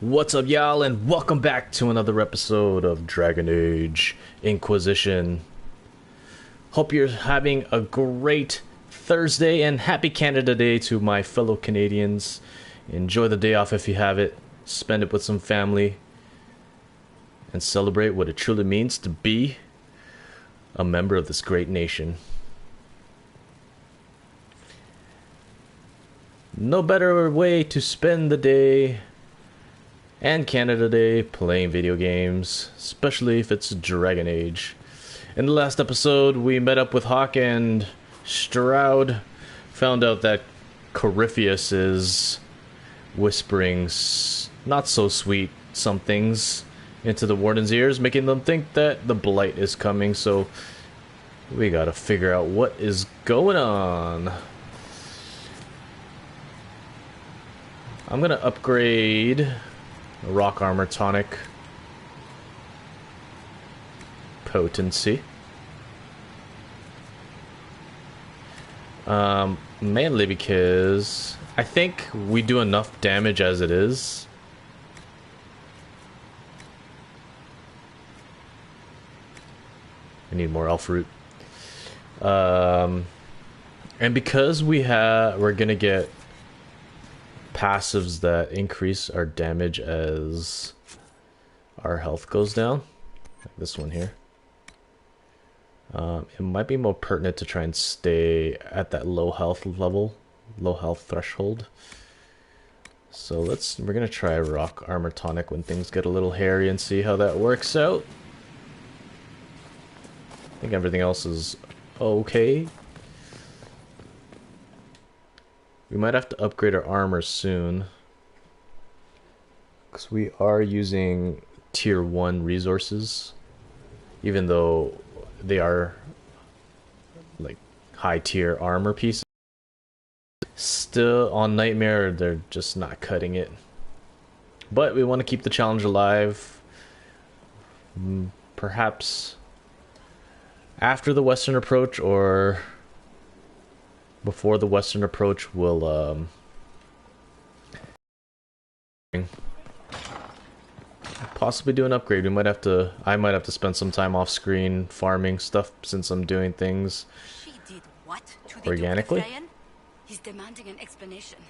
What's up, y'all, and welcome back to another episode of Dragon Age Inquisition. Hope you're having a great Thursday, and happy Canada Day to my fellow Canadians. Enjoy the day off if you have it, spend it with some family, and celebrate what it truly means to be a member of this great nation. No better way to spend the day and Canada Day playing video games, especially if it's Dragon Age. In the last episode, we met up with Hawk and Stroud, found out that Corypheus is whispering not so sweet some things into the Warden's ears, making them think that the Blight is coming, so we gotta figure out what is going on. I'm gonna upgrade rock armor tonic potency. Mainly because I think we do enough damage as it is. I need more elf root. And because we're gonna get passives that increase our damage as our health goes down, like this one here. It might be more pertinent to try and stay at that low health level, low health threshold. So we're gonna try rock armor tonic when things get a little hairy and see how that works out. I think everything else is okay. We might have to upgrade our armor soon, because we are using tier 1 resources, even though they are like high tier armor pieces. Still, on Nightmare, they're just not cutting it. But we want to keep the challenge alive. Perhaps after the Western approach, or before the Western approach, we'll possibly do an upgrade. I might have to spend some time off screen farming stuff since I'm doing things She did what to the organically. Duke of Flyen? He's demanding an explanation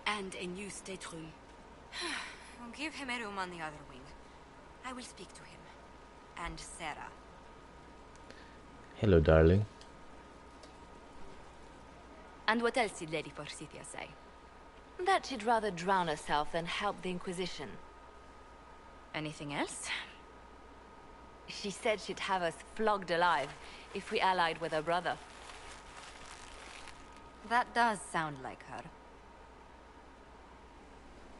and a new stateroom. We'll give him a room on the other wing. I will speak to him. And Sarah. Hello, darling. And what else did Lady Forsythia say? That she'd rather drown herself than help the Inquisition. Anything else? She said she'd have us flogged alive if we allied with her brother. That does sound like her.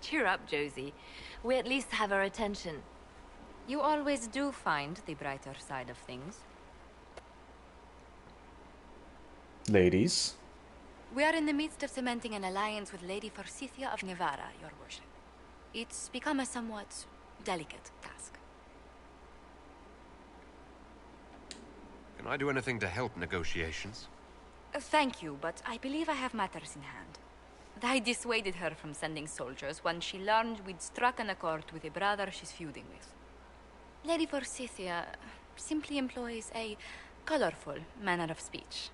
Cheer up, Josie. We at least have her attention. You always do find the brighter side of things. Ladies. We are in the midst of cementing an alliance with Lady Forsythia of Nevada, your worship. It's become a somewhat delicate task. Can I do anything to help negotiations? Thank you, but I believe I have matters in hand. I dissuaded her from sending soldiers when she learned we'd struck an accord with a brother she's feuding with. Lady Forsythia simply employs a colorful manner of speech.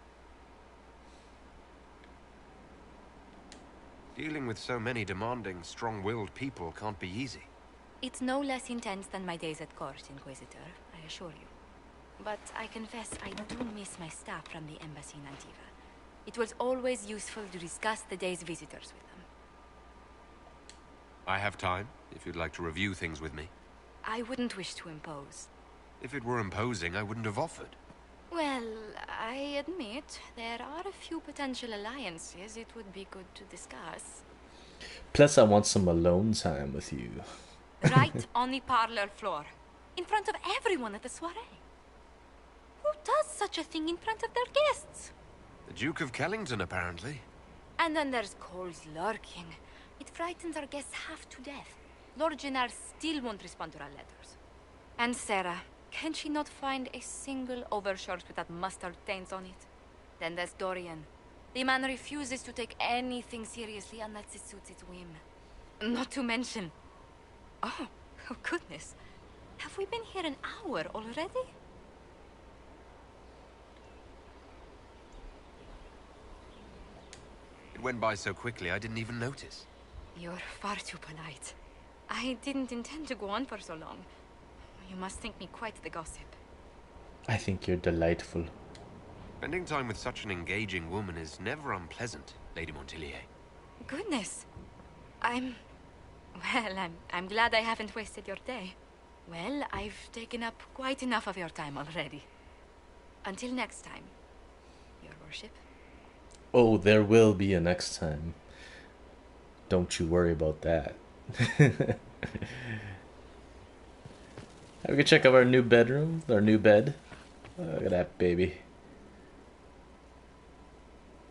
Dealing with so many demanding, strong-willed people can't be easy. It's no less intense than my days at court, Inquisitor, I assure you. But I confess I do miss my staff from the embassy in Antiva. It was always useful to discuss the day's visitors with them. I have time, if you'd like to review things with me. I wouldn't wish to impose. If it were imposing, I wouldn't have offered. Well, I admit there are a few potential alliances it would be good to discuss. Plus, I want some alone time with you. Right on the parlor floor, in front of everyone at the soiree. Who does such a thing in front of their guests? The Duke of Kellington, apparently. And then there's Cole's lurking. It frightens our guests half to death. Lord Gennard still won't respond to our letters. And Sarah, can she not find a single overshirt without mustard stains on it? Then there's Dorian. The man refuses to take anything seriously unless it suits its whim. Not to mention... Oh goodness. Have we been here an hour already? It went by so quickly I didn't even notice. You're far too polite. I didn't intend to go on for so long. You must think me quite the gossip. I think you're delightful. Spending time with such an engaging woman is never unpleasant, Lady Montilier. Goodness. Well, I'm glad I haven't wasted your day. Well, I've taken up quite enough of your time already. Until next time, Your Worship. Oh, there will be a next time. Don't you worry about that. We can check out our new bedroom, our new bed. Look at that baby.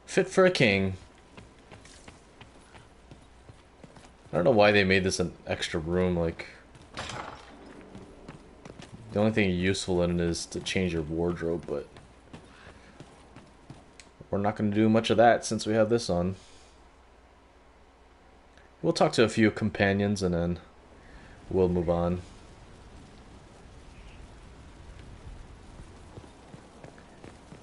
Fit for a king. I don't know why they made this an extra room, like... The only thing useful in it is to change your wardrobe, but... We're not going to do much of that since we have this on. We'll talk to a few companions and then we'll move on.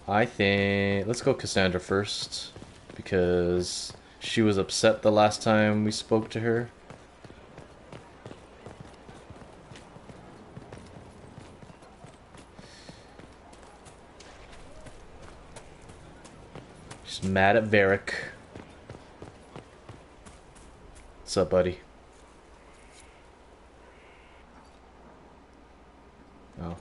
I think... Let's go Cassandra first, because she was upset the last time we spoke to her. She's mad at Varric. What's up, buddy? Oh.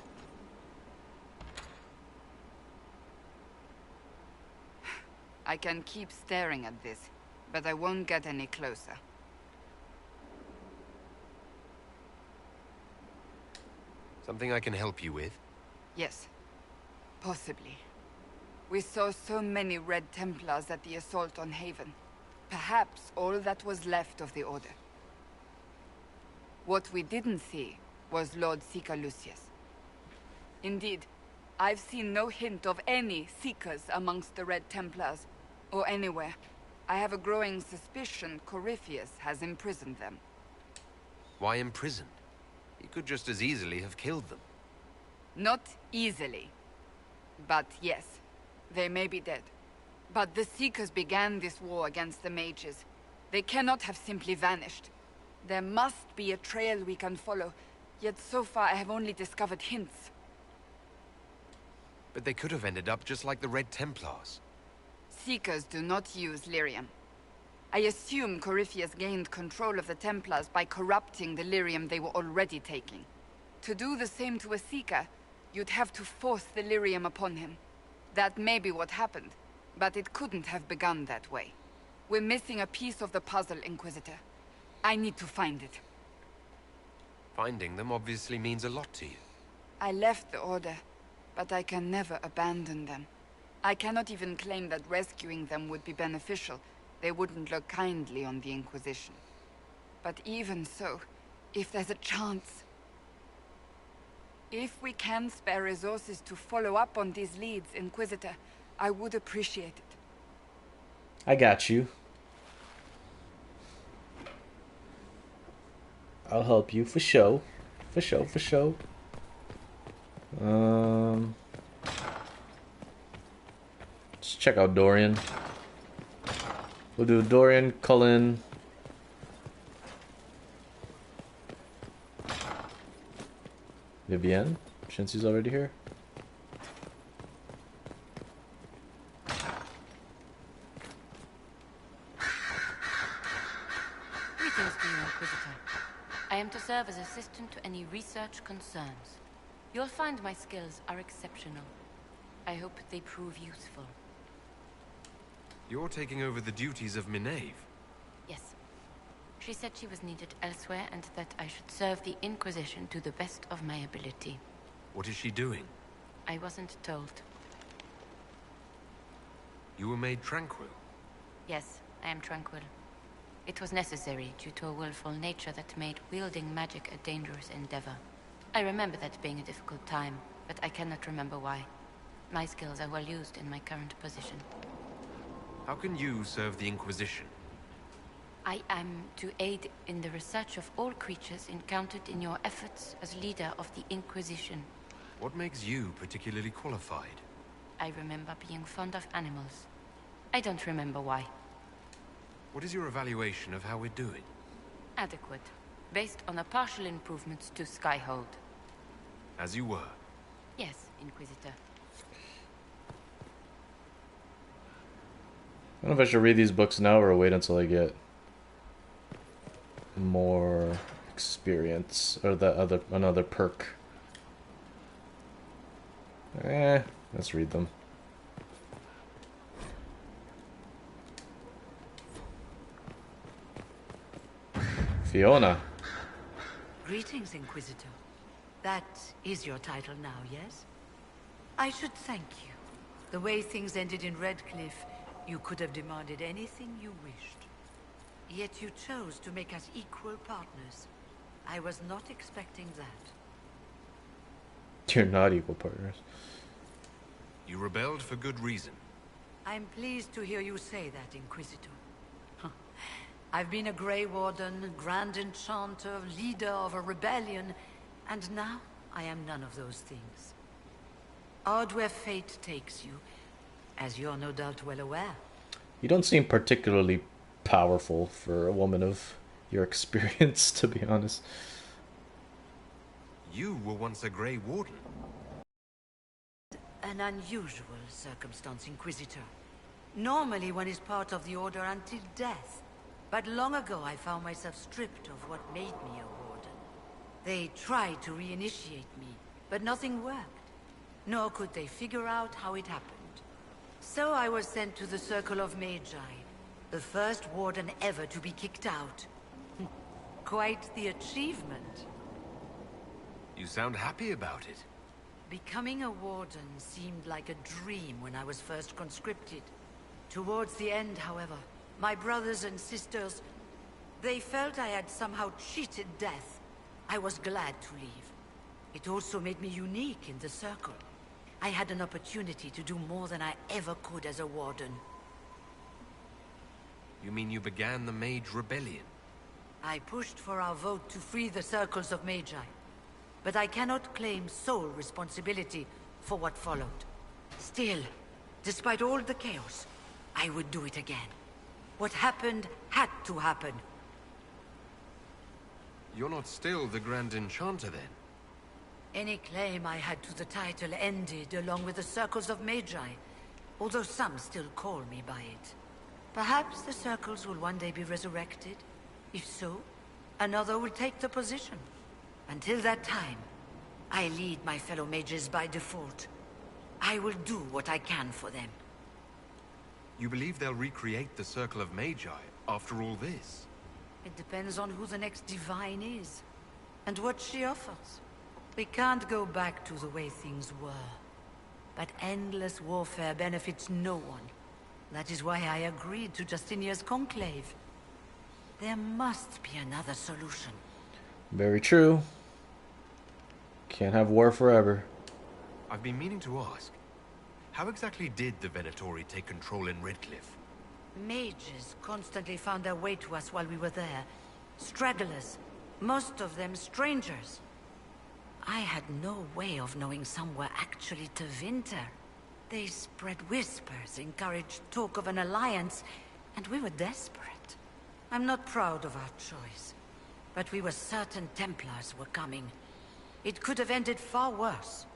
I can keep staring at this, but I won't get any closer. Something I can help you with? Yes. Possibly. We saw so many Red Templars at the assault on Haven. Perhaps all that was left of the Order. What we didn't see was Lord Seeker Lucius. Indeed, I've seen no hint of any Seekers amongst the Red Templars, or anywhere. I have a growing suspicion Corypheus has imprisoned them. Why imprisoned? He could just as easily have killed them. Not easily. But yes, they may be dead. But the Seekers began this war against the mages. They cannot have simply vanished. There must be a trail we can follow, yet so far I have only discovered hints. But they could have ended up just like the Red Templars. Seekers do not use lyrium. I assume Corypheus gained control of the Templars by corrupting the lyrium they were already taking. To do the same to a Seeker, you'd have to force the lyrium upon him. That may be what happened, but it couldn't have begun that way. We're missing a piece of the puzzle, Inquisitor. I need to find it. Finding them obviously means a lot to you. I left the Order, but I can never abandon them. I cannot even claim that rescuing them would be beneficial. They wouldn't look kindly on the Inquisition. But even so, if there's a chance... If we can spare resources to follow up on these leads, Inquisitor, I would appreciate it. I got you. I'll help you for show. For show, for show. Let's check out Dorian. We'll do Dorian, Cullen. Vivienne, since he's already here. Greetings to you, Inquisitor. I am to serve as assistant to any research concerns. You'll find my skills are exceptional. I hope they prove useful. You're taking over the duties of Minave. Yes. She said she was needed elsewhere and that I should serve the Inquisition to the best of my ability. What is she doing? I wasn't told. You were made tranquil. Yes, I am tranquil. It was necessary due to a willful nature that made wielding magic a dangerous endeavor. I remember that being a difficult time, but I cannot remember why. My skills are well used in my current position. How can you serve the Inquisition? I am to aid in the research of all creatures encountered in your efforts as leader of the Inquisition. What makes you particularly qualified? I remember being fond of animals. I don't remember why. What is your evaluation of how we're doing? Adequate, based on the partial improvements to Skyhold. As you were. Yes, Inquisitor. I don't know if I should read these books now or wait until I get more experience or another perk. Let's read them. Fiona. Greetings, Inquisitor. That is your title now, yes? I should thank you. The way things ended in Redcliffe, you could have demanded anything you wished. Yet you chose to make us equal partners. I was not expecting that. You're not equal partners. You rebelled for good reason. I'm pleased to hear you say that, Inquisitor. I've been a Grey Warden, Grand Enchanter, leader of a rebellion, and now I am none of those things. Odd where fate takes you, as you're no doubt well aware. You don't seem particularly powerful for a woman of your experience, to be honest. You were once a Grey Warden. An unusual circumstance, Inquisitor. Normally one is part of the Order until death. But long ago I found myself stripped of what made me a Warden. They tried to reinitiate me, but nothing worked. Nor could they figure out how it happened. So I was sent to the Circle of Magi, the first Warden ever to be kicked out. Quite the achievement. You sound happy about it. Becoming a Warden seemed like a dream when I was first conscripted. Towards the end, however, my brothers and sisters, they felt I had somehow cheated death. I was glad to leave. It also made me unique in the Circle. I had an opportunity to do more than I ever could as a Warden. You mean you began the Mage Rebellion? I pushed for our vote to free the Circles of Magi. But I cannot claim sole responsibility for what followed. Still, despite all the chaos, I would do it again. What happened had to happen. You're not still the Grand Enchanter, then? Any claim I had to the title ended along with the Circles of Magi, although some still call me by it. Perhaps the Circles will one day be resurrected. If so, another will take the position. Until that time, I lead my fellow mages by default. I will do what I can for them. You believe they'll recreate the Circle of Magi after all this? It depends on who the next divine is, and what she offers. We can't go back to the way things were. But endless warfare benefits no one. That is why I agreed to Justinia's conclave. There must be another solution. Very true. Can't have war forever. I've been meaning to ask, how exactly did the Venatori take control in Redcliffe? Mages constantly found their way to us while we were there. Stragglers, most of them strangers. I had no way of knowing some were actually Tevinter. They spread whispers, encouraged talk of an alliance, and we were desperate. I'm not proud of our choice, but we were certain Templars were coming. It could have ended far worse.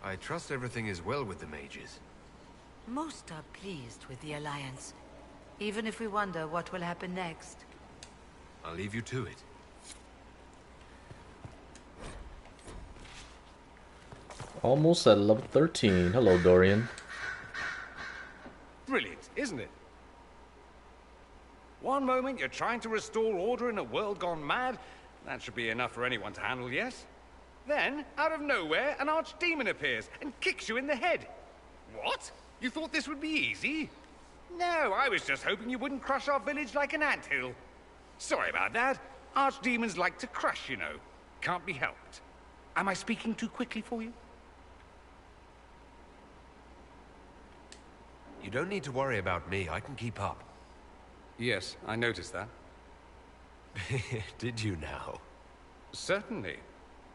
I trust everything is well with the mages. Most are pleased with the alliance, even if we wonder what will happen next. I'll leave you to it. Almost at level 13. Hello, Dorian. Brilliant, isn't it? One moment you're trying to restore order in a world gone mad. That should be enough for anyone to handle, yes? Then, out of nowhere, an archdemon appears and kicks you in the head. What? You thought this would be easy? No, I was just hoping you wouldn't crush our village like an anthill. Sorry about that. Archdemons like to crush, you know. Can't be helped. Am I speaking too quickly for you? You don't need to worry about me. I can keep up. Yes, I noticed that. Did you now? Certainly.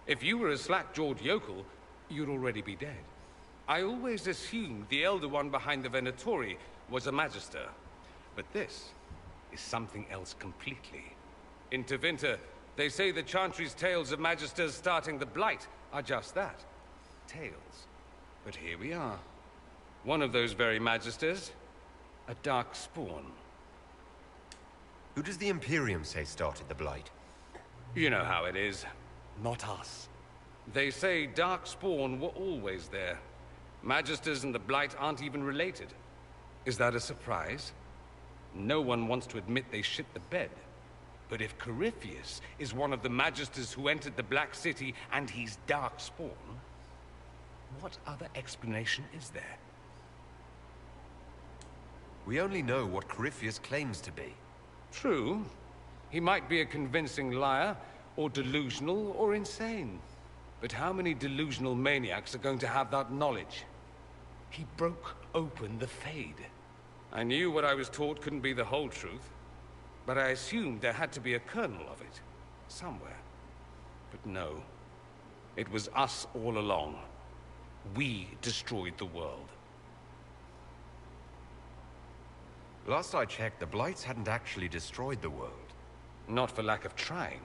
If you were a slack-jawed yokel, you'd already be dead. I always assumed the Elder One behind the Venatori was a Magister. But this is something else completely. In Tevinter, they say the Chantry's tales of Magisters starting the Blight are just that. Tales. But here we are. One of those very Magisters, a dark spawn. Who does the Imperium say started the Blight? You know how it is. Not us. They say Darkspawn were always there. Magisters and the Blight aren't even related. Is that a surprise? No one wants to admit they shit the bed. But if Corypheus is one of the Magisters who entered the Black City and he's Darkspawn, what other explanation is there? We only know what Corypheus claims to be. True. He might be a convincing liar, or delusional, or insane. But how many delusional maniacs are going to have that knowledge? He broke open the Fade. I knew what I was taught couldn't be the whole truth, but I assumed there had to be a kernel of it, somewhere. But no. It was us all along. We destroyed the world. Last I checked, the Blights hadn't actually destroyed the world. Not for lack of trying.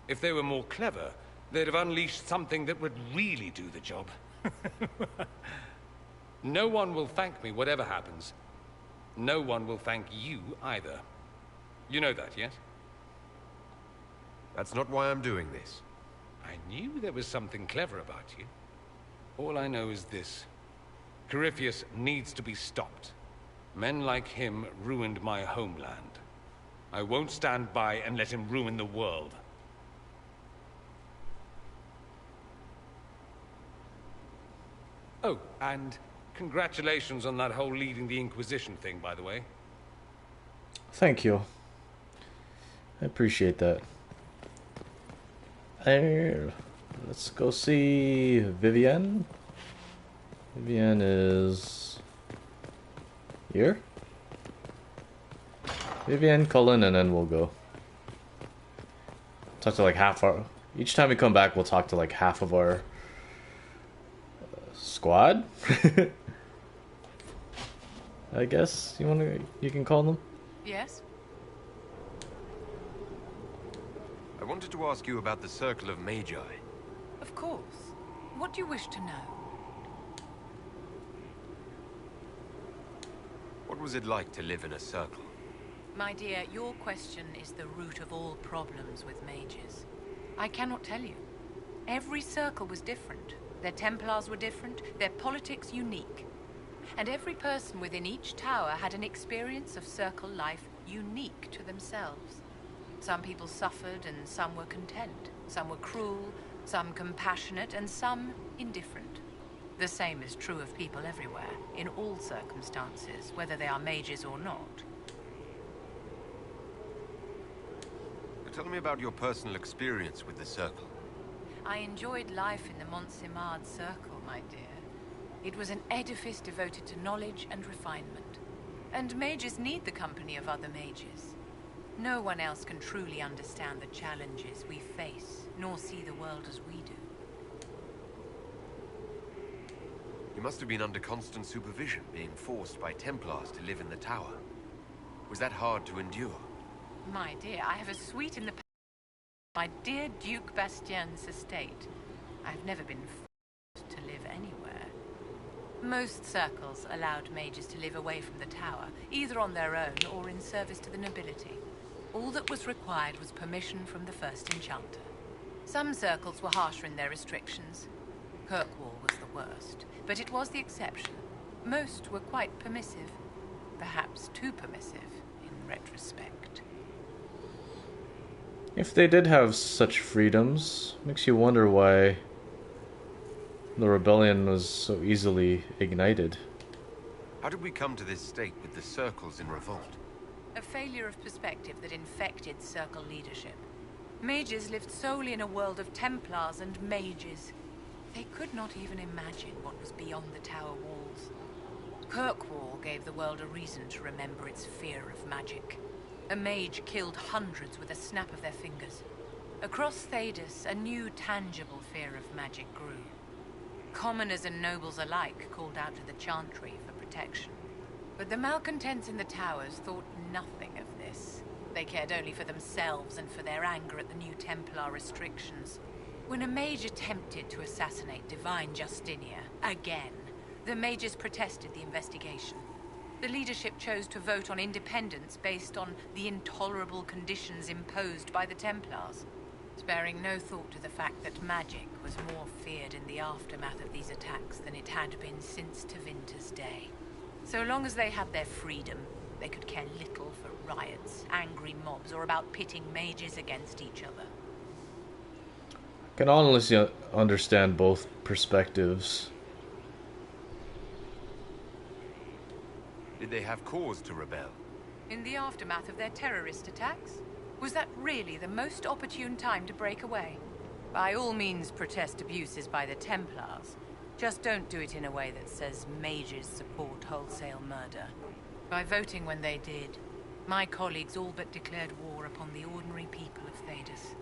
If they were more clever, they'd have unleashed something that would really do the job. No one will thank me, whatever happens. No one will thank you either. You know that, yes? That's not why I'm doing this. I knew there was something clever about you. All I know is this. Corypheus needs to be stopped. Men like him ruined my homeland. I won't stand by and let him ruin the world. Oh, and congratulations on that whole leading the Inquisition thing, by the way. Thank you. I appreciate that. Let's go see Vivienne. Vivienne is here. Vivienne, Cullen, and then we'll go. Talk to like half our... Each time we come back, we'll talk to like half of our squad. I guess you can call them. Yes? I wanted to ask you about the Circle of Magi. Of course. What do you wish to know? What was it like to live in a circle? My dear, your question is the root of all problems with mages. I cannot tell you. Every circle was different. Their Templars were different, their politics unique. And every person within each tower had an experience of circle life unique to themselves. Some people suffered and some were content. Some were cruel, some compassionate, and some indifferent. The same is true of people everywhere, in all circumstances, whether they are mages or not. Tell me about your personal experience with the Circle. I enjoyed life in the Montsimard Circle, my dear. It was an edifice devoted to knowledge and refinement. And mages need the company of other mages. No one else can truly understand the challenges we face, nor see the world as we do. You must have been under constant supervision, being forced by Templars to live in the tower. Was that hard to endure? My dear, I have a suite in the my dear Duke Bastien's estate. I have never been forced to live anywhere. Most circles allowed mages to live away from the tower, either on their own or in service to the nobility. All that was required was permission from the first enchanter. Some circles were harsher in their restrictions. Kirkwall was the worst, but it was the exception. Most were quite permissive, perhaps too permissive in retrospect. If they did have such freedoms, makes you wonder why the rebellion was so easily ignited. How did we come to this state with the circles in revolt? A failure of perspective that infected circle leadership. Mages lived solely in a world of Templars and mages. They could not even imagine what was beyond the tower walls. Kirkwall gave the world a reason to remember its fear of magic. A mage killed hundreds with a snap of their fingers. Across Thedas, a new tangible fear of magic grew. Commoners and nobles alike called out to the Chantry for protection. But the malcontents in the towers thought nothing of this. They cared only for themselves and for their anger at the new Templar restrictions. When a mage attempted to assassinate Divine Justinia, again, the mages protested the investigation. The leadership chose to vote on independence based on the intolerable conditions imposed by the Templars, sparing no thought to the fact that magic was more feared in the aftermath of these attacks than it had been since Tevinter's day. So long as they had their freedom, they could care little for riots, angry mobs, or about pitting mages against each other. I can honestly understand both perspectives. Did they have cause to rebel? In the aftermath of their terrorist attacks? Was that really the most opportune time to break away? By all means protest abuses by the Templars. Just don't do it in a way that says mages support wholesale murder. By voting when they did, my colleagues all but declared war upon the ordinary people of Thedas.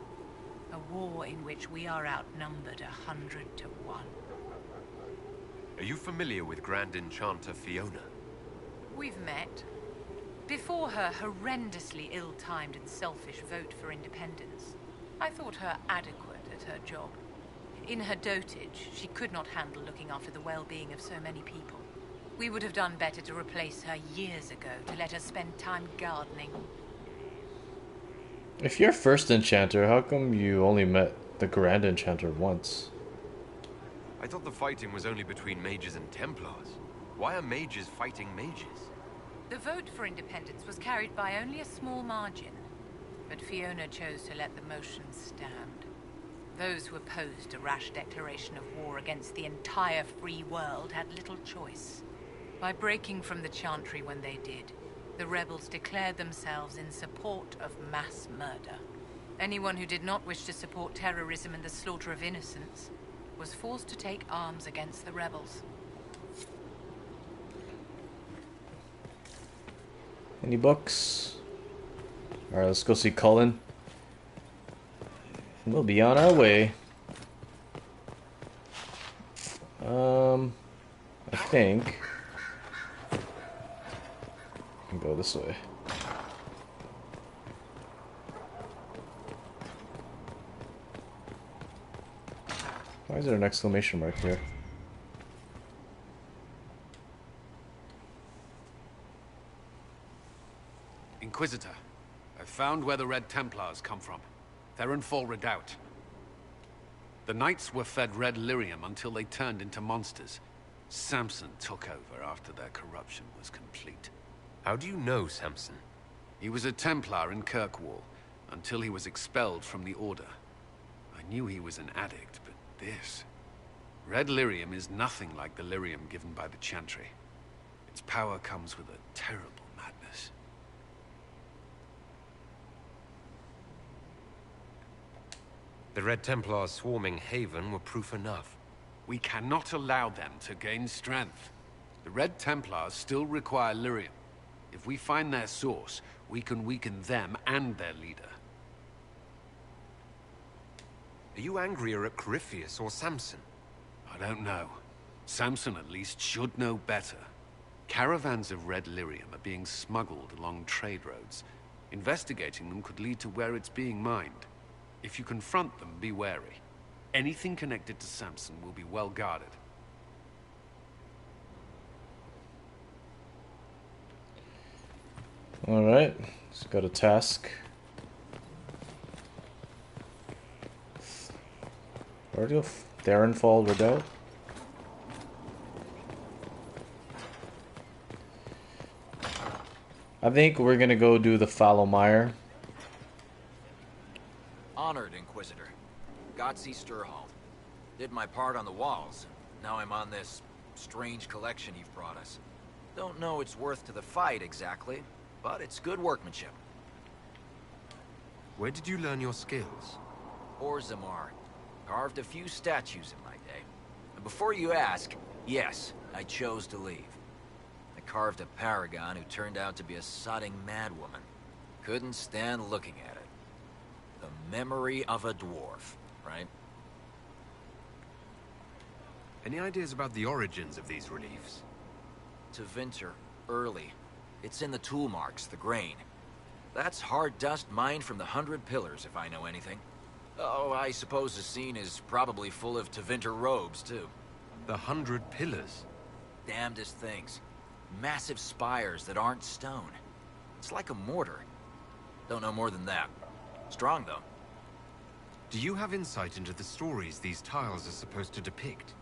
A war in which we are outnumbered 100 to 1. Are you familiar with Grand Enchanter Fiona? We've met. Before her horrendously ill-timed and selfish vote for independence, I thought her adequate at her job. In her dotage, she could not handle looking after the well-being of so many people. We would have done better to replace her years ago, to let her spend time gardening. If you're first enchanter, how come you only met the Grand Enchanter once? I thought the fighting was only between mages and Templars. Why are mages fighting mages? The vote for independence was carried by only a small margin, but Fiona chose to let the motion stand. Those who opposed a rash declaration of war against the entire free world had little choice. By breaking from the Chantry when they did, the rebels declared themselves in support of mass murder. Anyone who did not wish to support terrorism and the slaughter of innocents was forced to take arms against the rebels. Any books? Alright, let's go see Cullen. We'll be on our way. I think I can go this way. Why is there an exclamation mark here? Inquisitor, I've found where the Red Templars come from. Therenfall Redoubt. The Knights were fed red lyrium until they turned into monsters. Samson took over after their corruption was complete. How do you know Samson? He was a Templar in Kirkwall, until he was expelled from the Order. I knew he was an addict, but this... Red lyrium is nothing like the lyrium given by the Chantry. Its power comes with a terrible madness. The Red Templars swarming Haven were proof enough. We cannot allow them to gain strength. The Red Templars still require lyrium. If we find their source, we can weaken them and their leader. Are you angrier at Corypheus or Samson? I don't know. Samson at least should know better. Caravans of red lyrium are being smuggled along trade roads. Investigating them could lead to where it's being mined. If you confront them, be wary. Anything connected to Samson will be well guarded. Alright, let's go to task. Where do you go? Therenfall Redoubt? I think we're gonna go do the Fallow Mire. Honored, Inquisitor. Gotzi Sturhall. Did my part on the walls. Now I'm on this strange collection you've brought us. Don't know its worth to the fight exactly, but it's good workmanship. Where did you learn your skills? Orzammar. Carved a few statues in my day. And before you ask, yes, I chose to leave. I carved a paragon who turned out to be a sodding madwoman. Couldn't stand looking at it. The memory of a dwarf, right? Any ideas about the origins of these reliefs? To Vinter, early. It's in the tool marks, the grain. That's hard dust mined from the 100 Pillars, if I know anything. Oh, I suppose the scene is probably full of Tevinter robes, too. The 100 Pillars? Damnedest things. Massive spires that aren't stone. It's like a mortar. Don't know more than that. Strong, though. Do you have insight into the stories these tiles are supposed to depict?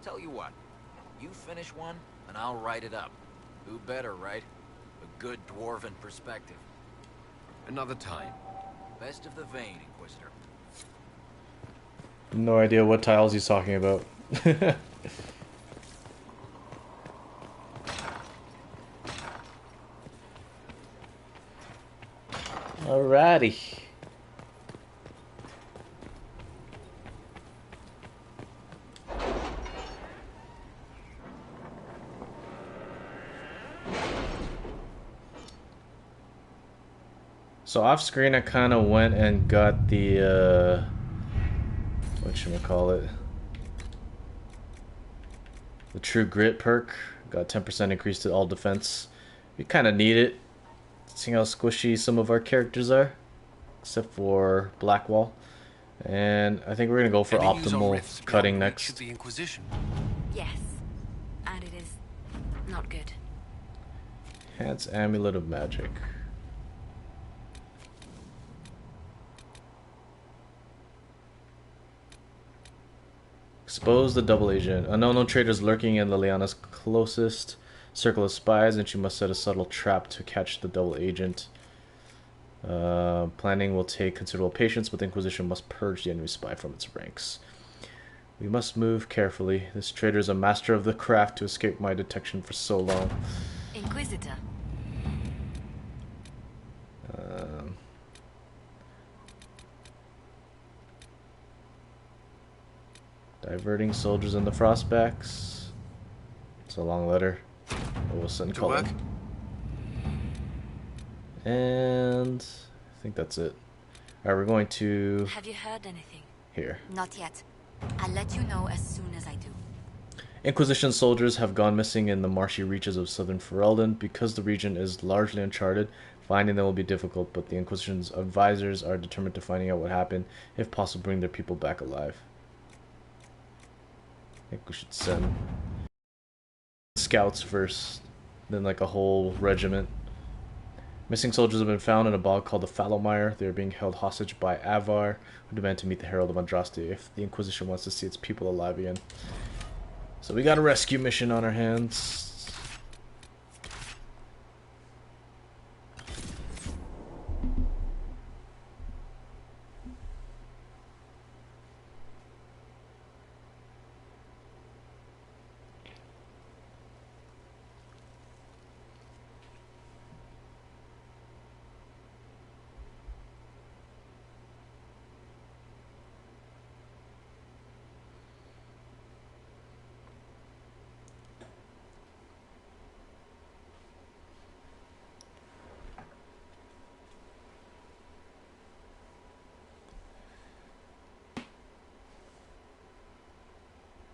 Tell you what, you finish one, and I'll write it up. Who better, right? A good dwarven perspective. Another time. Best of the vein, Inquisitor. No idea what tiles he's talking about. Alrighty. So off screen I kind of went and got the whatchamacallit, the True Grit perk. Got 10% increase to all defense. We kind of need it, seeing how squishy some of our characters are, except for Blackwall. And I think we're gonna go for optimal cutting next. The Inquisition. Yes. And it is not good. Enhance Amulet of Magic. Expose the double agent. Unknown traders lurking in Liliana's closest circle of spies, and she must set a subtle trap to catch the double agent. Planning will take considerable patience, but the Inquisition must purge the enemy spy from its ranks. We must move carefully. This trader is a master of the craft to escape my detection for so long. Inquisitor. Diverting soldiers in the frostbacks. It's a long letter. We'll send Cullen. And I think that's it. Alright, we're going to... Have you heard anything? Here. Not yet. I'll let you know as soon as I do. Inquisition soldiers have gone missing in the marshy reaches of southern Ferelden. Because the region is largely uncharted, finding them will be difficult, but the Inquisition's advisors are determined to finding out what happened, if possible bring their people back alive. I think we should send scouts first, then like a whole regiment. Missing soldiers have been found in a bog called the Fallowmire. They are being held hostage by Avar, who demand to meet the Herald of Andraste if the Inquisition wants to see its people alive again. So we got a rescue mission on our hands.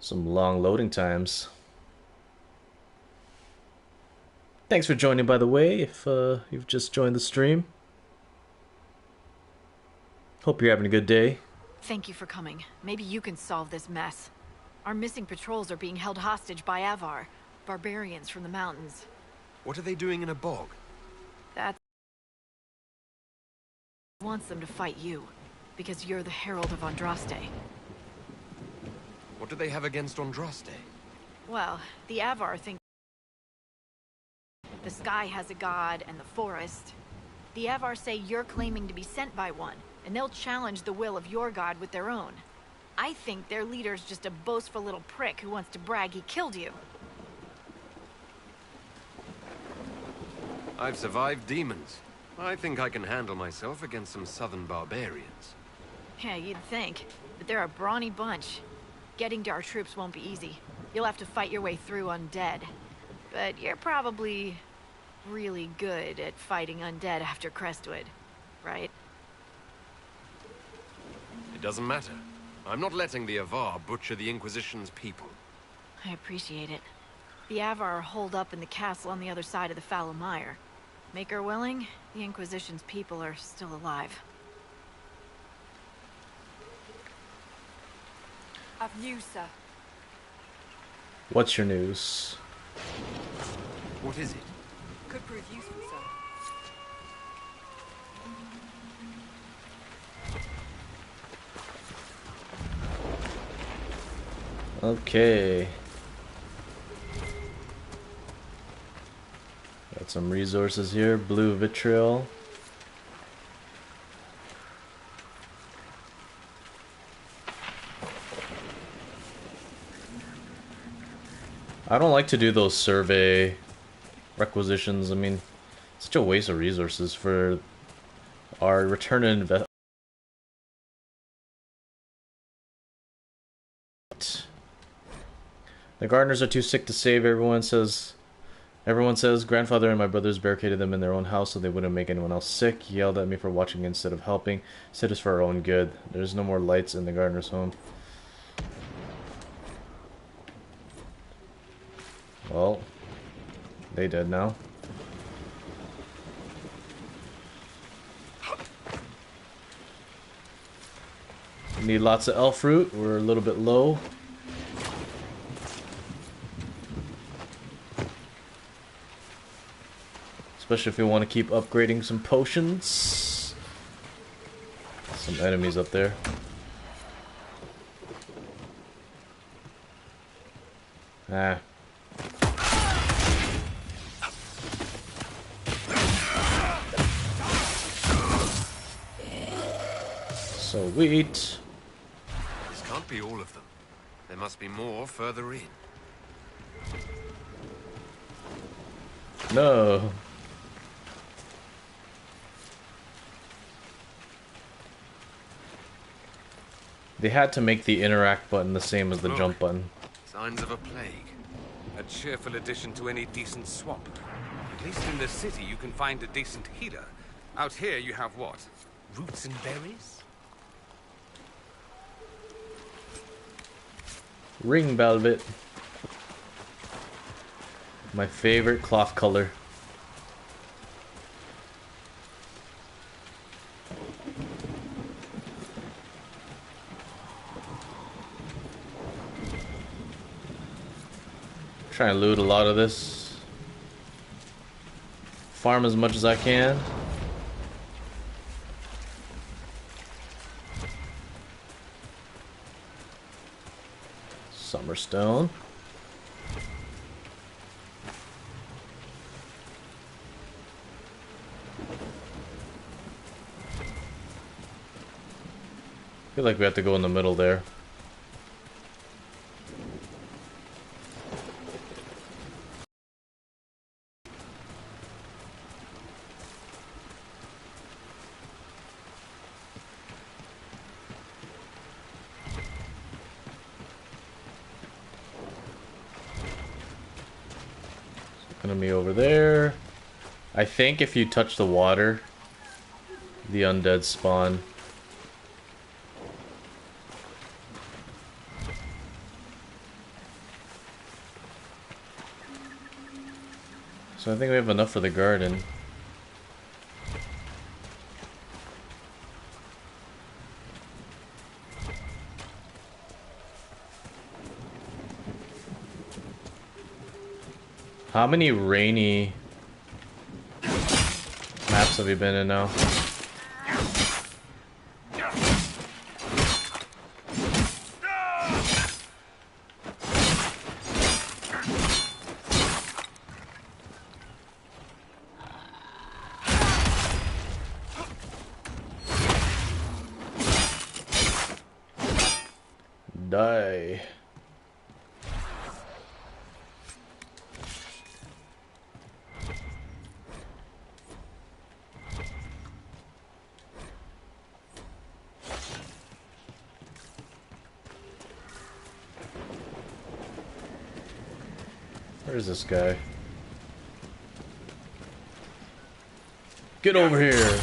Some long loading times. Thanks for joining, by the way, if you've just joined the stream. Hope you're having a good day. Thank you for coming. Maybe you can solve this mess. Our missing patrols are being held hostage by Avar, barbarians from the mountains. What are they doing in a bog? That wants them to fight you, because you're the Herald of Andraste. What do they have against Andraste? Well, the Avar think the sky has a god and the forest. The Avar say you're claiming to be sent by one, and they'll challenge the will of your god with their own. I think their leader's just a boastful little prick who wants to brag he killed you. I've survived demons. I think I can handle myself against some southern barbarians. Yeah, you'd think, but they're a brawny bunch. Getting to our troops won't be easy. You'll have to fight your way through undead. But you're probably really good at fighting undead after Crestwood, right? It doesn't matter. I'm not letting the Avar butcher the Inquisition's people. I appreciate it. The Avar are holed up in the castle on the other side of the Fallow Mire. Make her willing, the Inquisition's people are still alive. I've news, sir. What's your news? What is it? Could prove useful, sir. Okay. Got some resources here. Blue vitriol. I don't like to do those survey requisitions. I mean, it's such a waste of resources for our return on investment. The gardeners are too sick to save. Everyone says grandfather and my brothers barricaded them in their own house so they wouldn't make anyone else sick. He yelled at me for watching instead of helping. Said it's for our own good. There's no more lights in the gardener's home. Well, they dead now. We need lots of elf fruit. We're a little bit low. Especially if we want to keep upgrading some potions. Some enemies up there. Ah. Sweet. This can't be all of them. There must be more further in. No. They had to make the interact button the same as the jump button. Signs of a plague. A cheerful addition to any decent swamp. At least in the city you can find a decent healer. Out here you have what? Roots and berries? Ring velvet. My favorite cloth color. Try and loot a lot of this. Farm as much as I can. Summerstone. I feel like we have to go in the middle there. Enemy over there. I think if you touch the water, the undead spawn. So I think we have enough for the garden. How many rainy maps have you been in now? Die. Where's this guy? Get over here.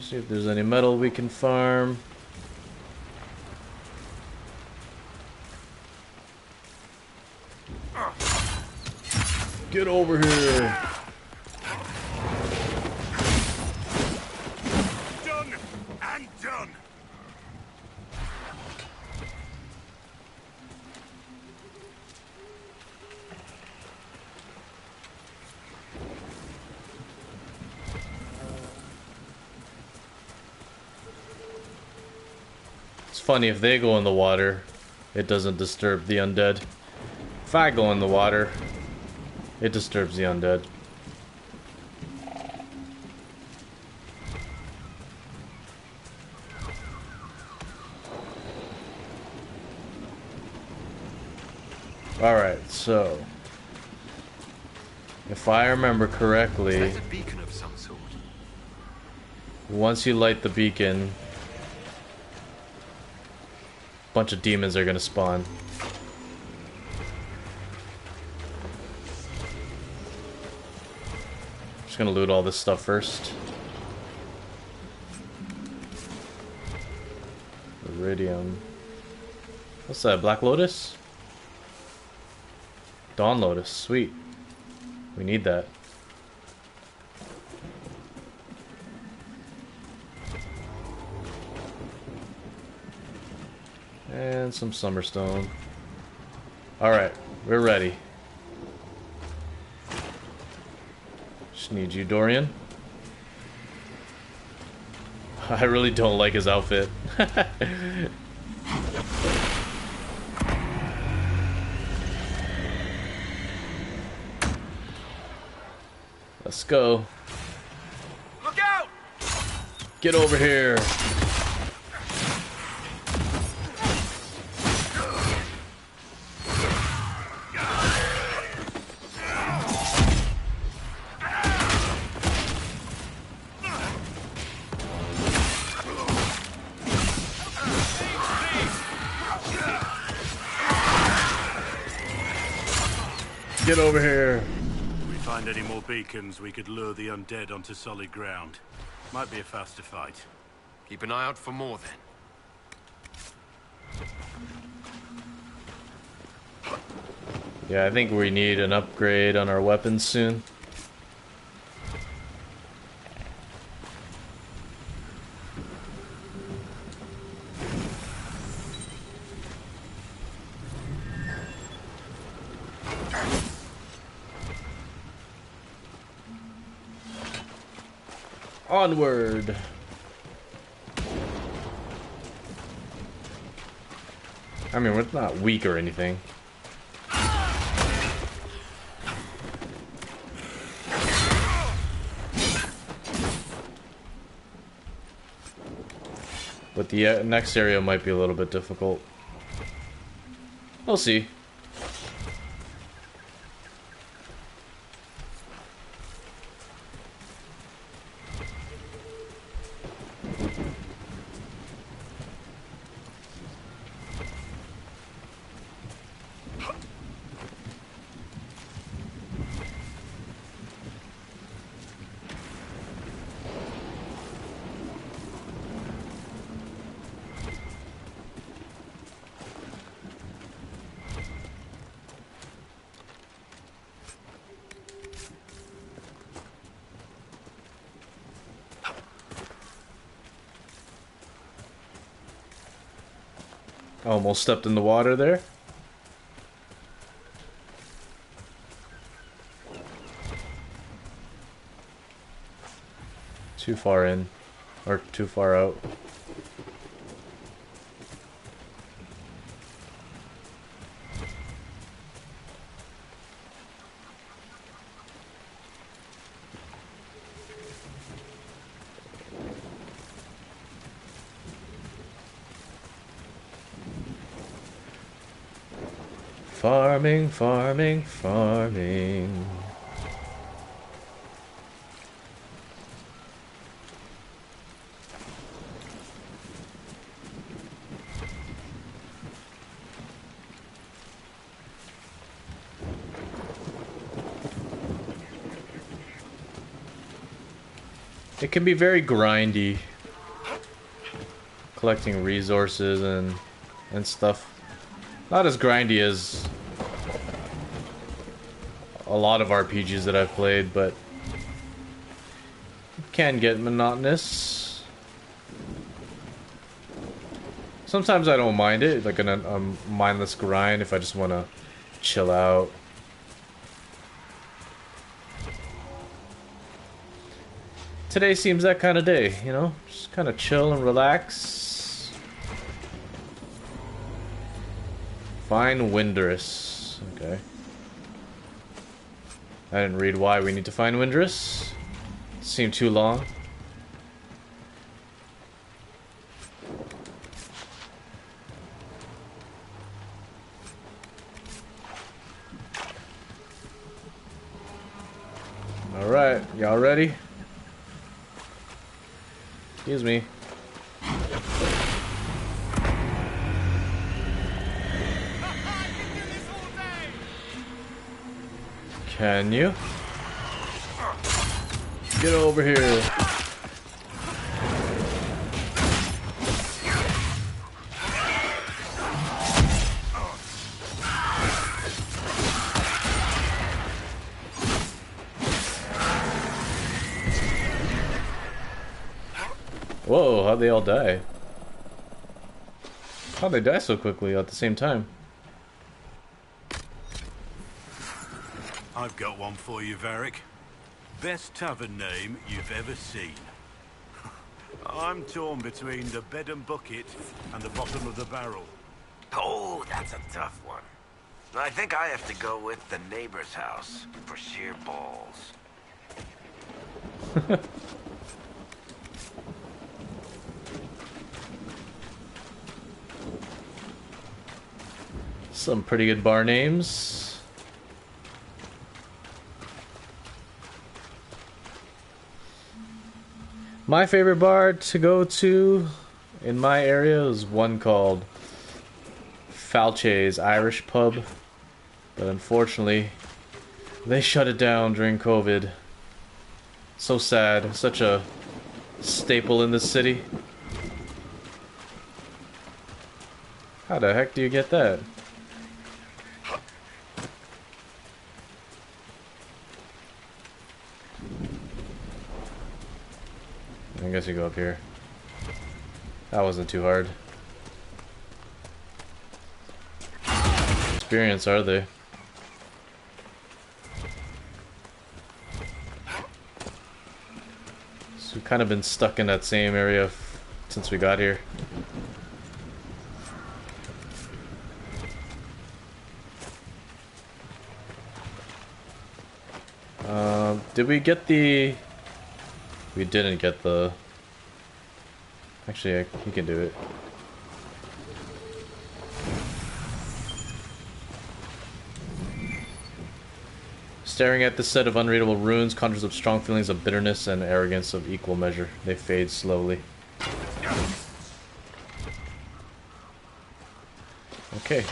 See if there's any metal we can farm. Get over here. Done and done. It's funny, if they go in the water, it doesn't disturb the undead. If I go in the water, it disturbs the undead. Alright, so if I remember correctly, Is that a beacon of some sort? once you light the beacon, a bunch of demons are gonna spawn. Just gonna loot all this stuff first. Iridium. What's that? Black Lotus? Dawn Lotus. Sweet. We need that. And some Summerstone. Alright, we're ready. Just need you, Dorian. I really don't like his outfit. Let's go. Look out! Get over here. Get over here. If we find any more beacons, we could lure the undead onto solid ground. Might be a faster fight. Keep an eye out for more then. Yeah, I think we need an upgrade on our weapons soon. Onward. I mean, we're not weak or anything. But the next area might be a little bit difficult. We'll see. Almost stepped in the water there. Too far in, or too far out. Farming, farming, farming. It can be very grindy, collecting resources and stuff. Not as grindy as a lot of RPGs that I've played, but it can get monotonous. Sometimes I don't mind it, like a mindless grind if I just want to chill out. Today seems that kind of day, you know? Just kind of chill and relax. Find Windress. Okay. I didn't read why we need to find Windress. Seemed too long. Alright, y'all ready? Excuse me. Can you? Get over here. Whoa, how'd they all die? How'd they die so quickly at the same time? I've got one for you, Varric. Best tavern name you've ever seen. I'm torn between the bed and bucket and the bottom of the barrel. Oh, that's a tough one. I think I have to go with the neighbor's house for sheer balls. Some pretty good bar names. My favorite bar to go to in my area is one called Falche's Irish Pub, but unfortunately they shut it down during COVID. So sad. Such a staple in the city. How the heck do you get that? I guess you go up here. That wasn't too hard. Experience, are they? So we've kind of been stuck in that same area since we got here. Did we get the... We didn't get the... Actually, you can do it. Staring at this set of unreadable runes conjures up strong feelings of bitterness and arrogance of equal measure. They fade slowly. Okay.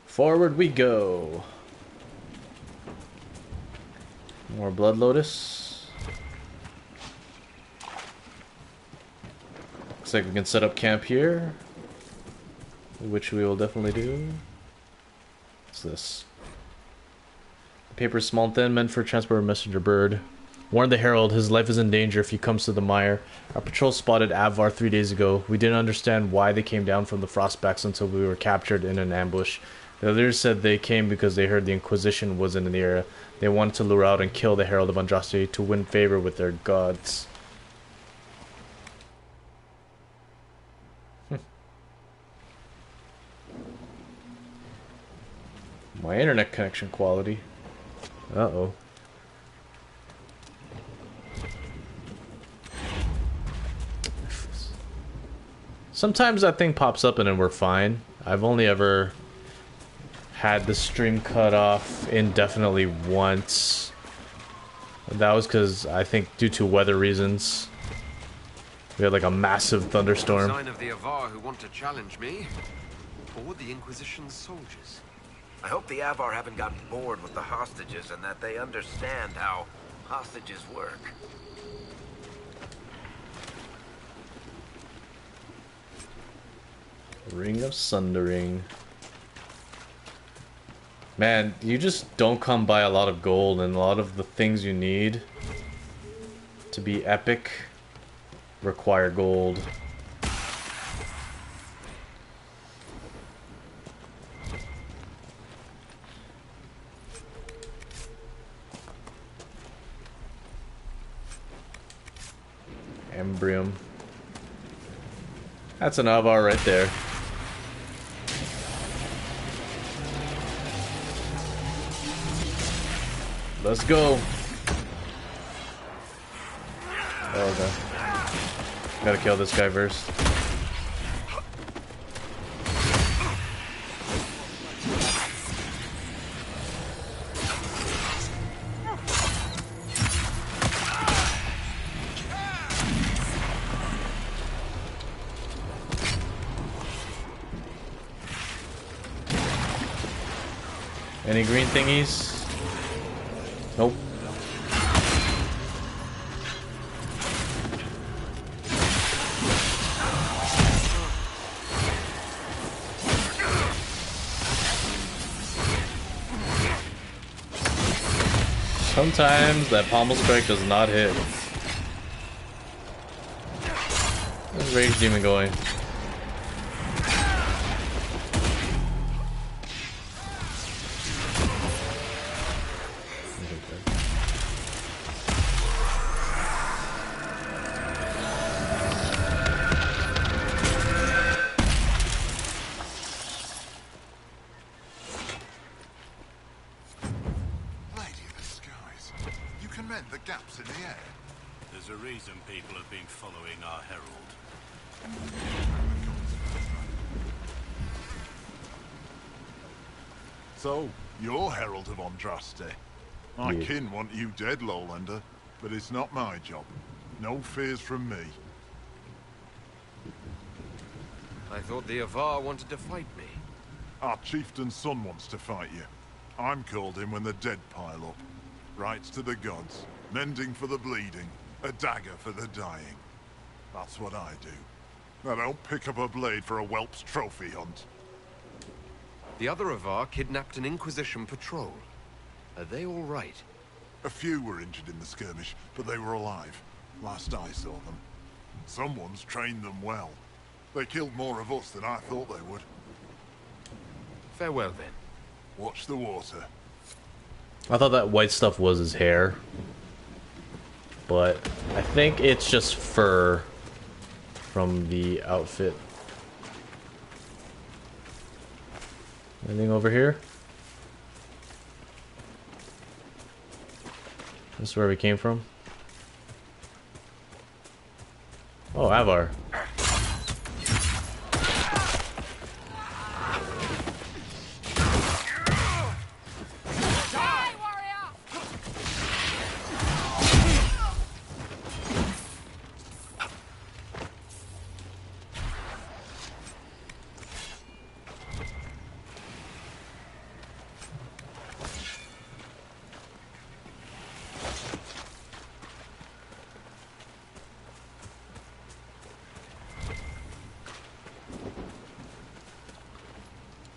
Forward we go. More Blood Lotus. Looks like we can set up camp here, which we will definitely do. What's this? The paper is small and thin, meant for transport of messenger bird. Warn the herald, his life is in danger if he comes to the mire. Our patrol spotted Avvar 3 days ago. We didn't understand why they came down from the Frostbacks until we were captured in an ambush. The others said they came because they heard the Inquisition was in the area. They wanted to lure out and kill the Herald of Andraste to win favor with their gods. My internet connection quality. Uh-oh. Sometimes that thing pops up and then we're fine. I've only ever had the stream cut off indefinitely once. That was because, I think, due to weather reasons. We had like a massive thunderstorm. Sign of the Avar who want to challenge me, or the Inquisition's soldiers. I hope the Avar haven't gotten bored with the hostages and that they understand how hostages work. Ring of Sundering. Man, you just don't come by a lot of gold, and a lot of the things you need to be epic require gold. Embrium. That's an Avar right there. Let's go. Oh, okay. Gotta kill this guy first. Any green thingies? Nope. Sometimes that pommel strike does not hit. Where's Rage Demon going? So, you're Herald of Andraste. My Yeah. kin want you dead, Lowlander, but it's not my job. No fears from me. I thought the Avar wanted to fight me. Our chieftain's son wants to fight you. I'm called in when the dead pile up. Rights to the gods, mending for the bleeding, a dagger for the dying. That's what I do. I don't pick up a blade for a whelp's trophy hunt. The other Avar kidnapped an Inquisition patrol. Are they all right? A few were injured in the skirmish, but they were alive. Last I saw them. Someone's trained them well. They killed more of us than I thought they would. Farewell, then. Watch the water. I thought that white stuff was his hair. But I think it's just fur from the outfit. Anything over here? This is where we came from. Oh, Avar.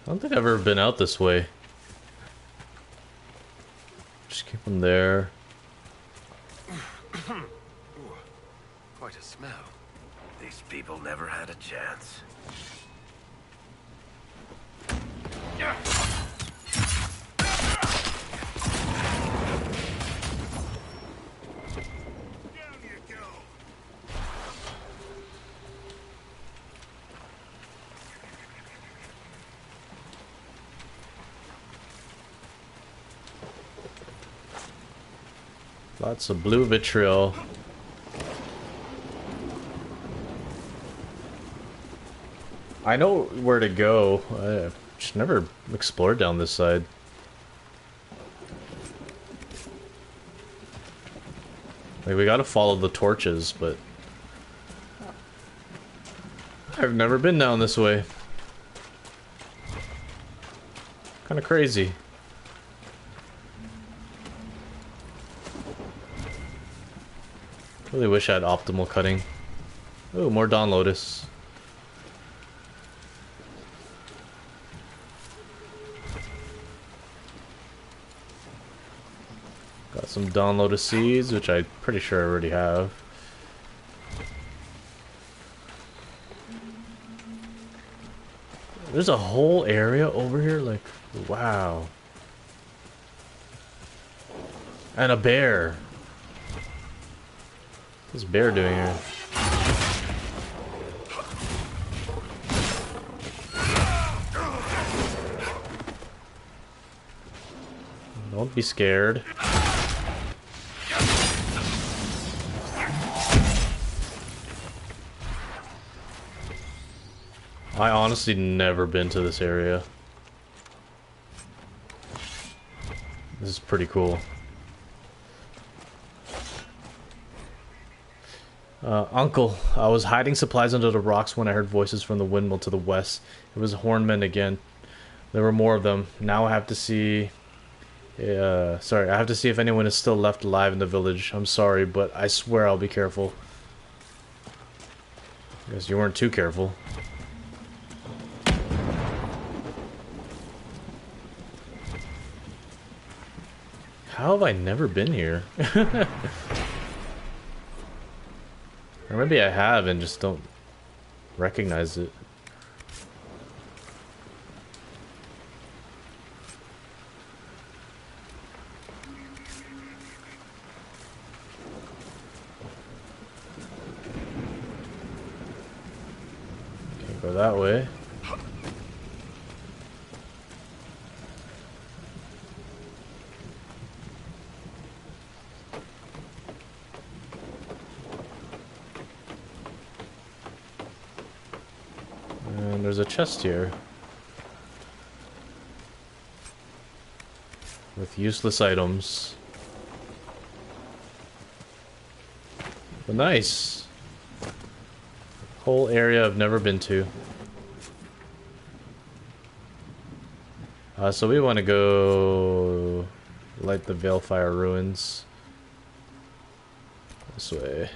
I don't think I've ever been out this way. Just came from there. Quite a smell. These people never had a chance. Lots of blue vitriol. I know where to go. Just never explored down this side. Like, we gotta follow the torches, but I've never been down this way. Kinda crazy. Really wish I had optimal cutting. Oh, more Dawn Lotus. Got some Dawn Lotus seeds, which I'm pretty sure I already have. There's a whole area over here, like, wow. And a bear. What's this bear doing here? Don't be scared. I honestly never been to this area. This is pretty cool. Uncle, I was hiding supplies under the rocks when I heard voices from the windmill to the west. It was hornmen again. There were more of them. Now I have to see... sorry, I have to see if anyone is still left alive in the village. I'm sorry, but I swear I'll be careful. I guess you weren't too careful. How have I never been here? Or maybe I have and just don't recognize it. Can't go that way. And there's a chest here with useless items. But nice. Whole area I've never been to. So we want to go light the Veilfire ruins. This way.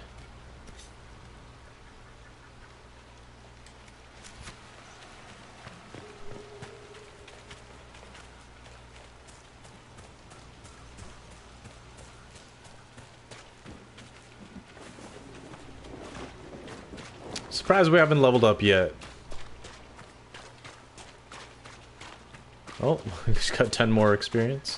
Surprised we haven't leveled up yet. Oh, we just got 10 more experience.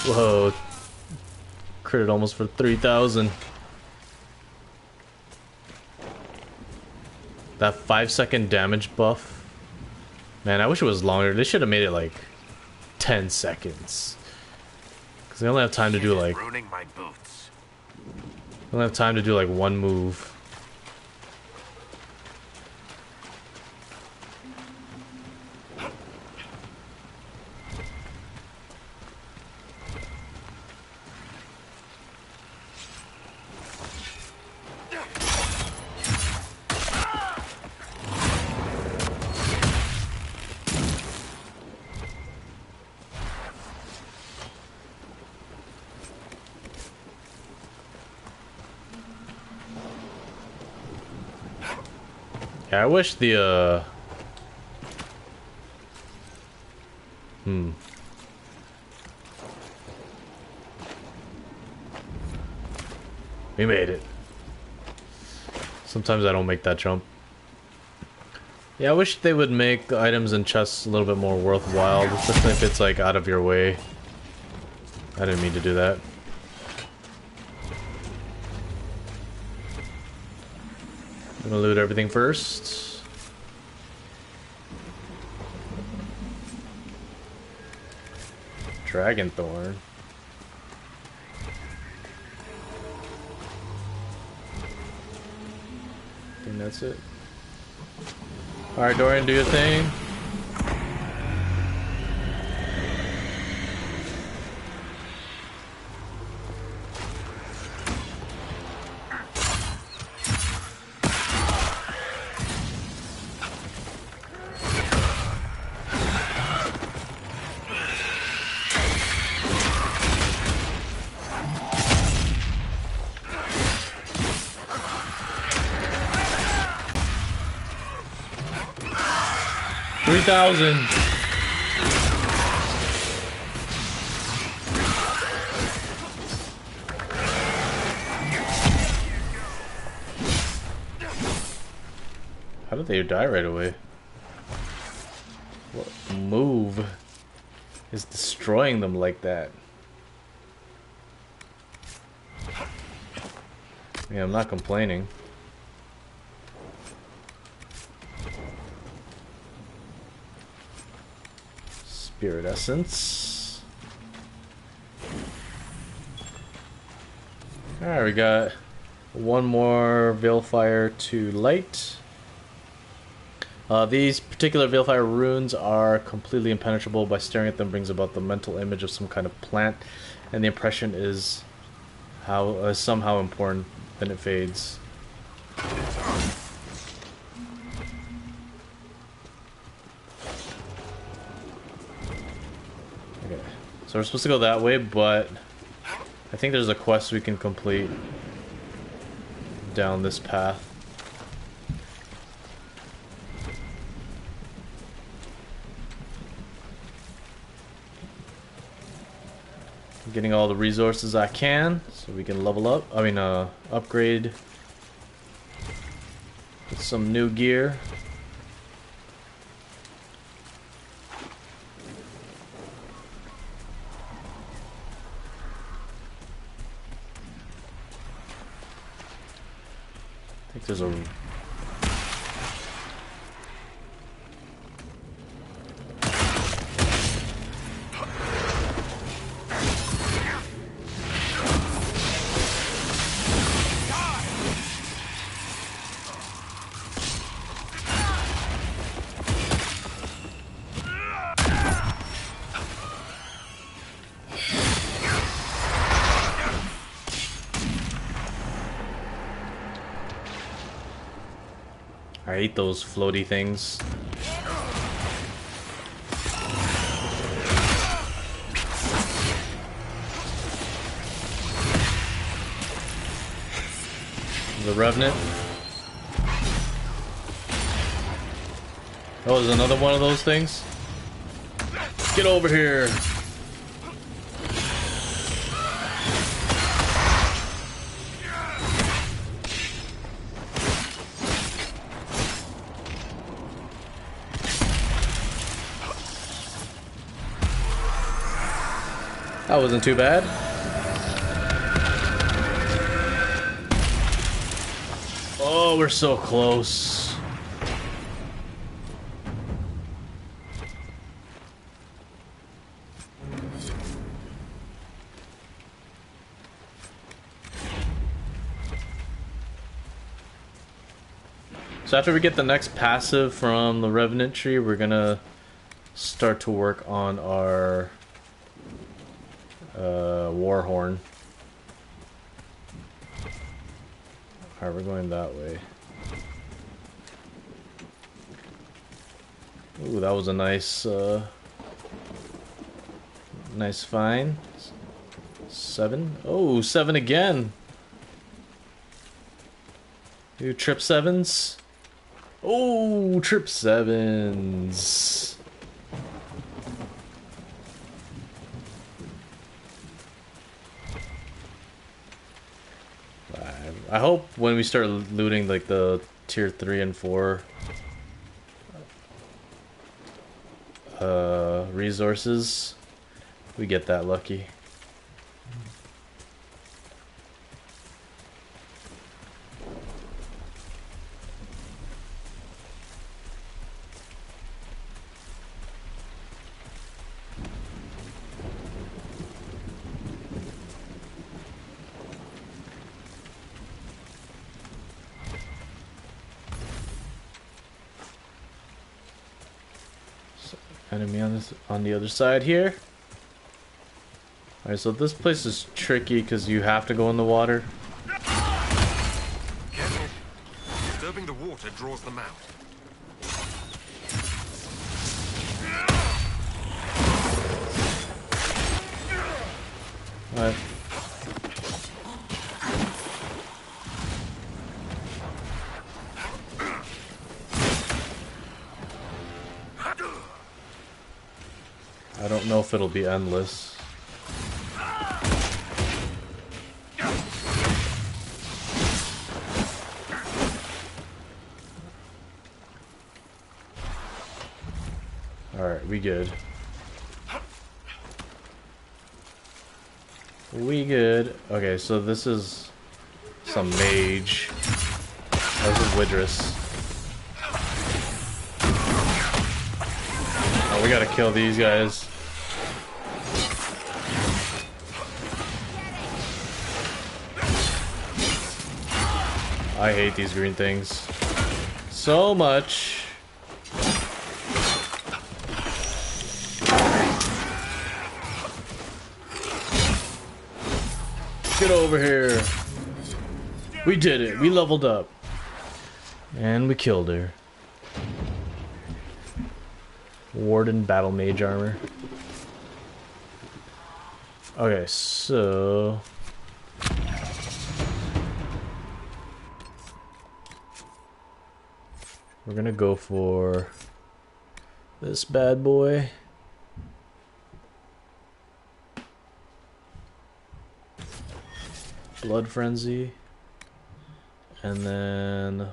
Whoa. Critted almost for 3,000. That 5-second damage buff. Man, I wish it was longer. They should have made it like 10 seconds. Because they only have time to do like... ruining my boots. They only have time to do like one move. Yeah, I wish the, We made it. Sometimes I don't make that jump. Yeah, I wish they would make the items and chests a little bit more worthwhile, especially if it's like out of your way. I didn't mean to do that. I'm gonna loot everything first. Dragon Thorn. I think that's it. Alright, Dorian, do your thing. $3,000. How did they die right away? What move is destroying them like that? Yeah, I'm not complaining. Spirit Essence. Alright, we got one more Veilfire to light. These particular Veilfire runes are completely impenetrable. By staring at them brings about the mental image of some kind of plant, and the impression is somehow important. Then it fades. Okay, so we're supposed to go that way, but I think there's a quest we can complete down this path. Getting all the resources I can so we can level up. I mean, upgrade with some new gear. I think there's a I hate those floaty things. The Revenant. Oh, there's another one of those things? Get over here! That wasn't too bad. Oh, we're so close. So after we get the next passive from the Revenant tree, we're gonna start to work on our Warhorn. Alright, we're going that way. Ooh, that was a nice nice find. 7. Oh, 7 again. You trip 7s. Oh, trip 7s. I hope when we start looting like the tier 3 and 4 resources, we get that lucky. enemy on the other side here. Alright, so this place is tricky because you have to go in the water. Careful. Disturbing the water draws them out. Alright. I don't know if it'll be endless. Alright, we good. We good. Okay, so this is some mage. That was a Widris. Oh, we gotta kill these guys. I hate these green things so much. Get over here. We did it. We leveled up. And we killed her. Warden battle mage armor. Okay, so we're gonna go for this bad boy. Blood Frenzy. And then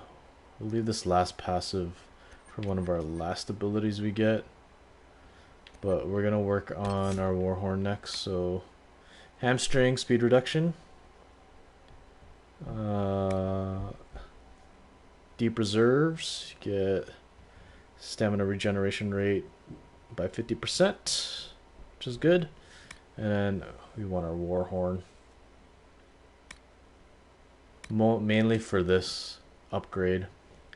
we'll leave this last passive for one of our last abilities we get. But we're gonna work on our Warhorn next, so hamstring, speed reduction. Deep reserves, you get stamina regeneration rate by 50%, which is good. And we want our Warhorn. Mainly for this upgrade,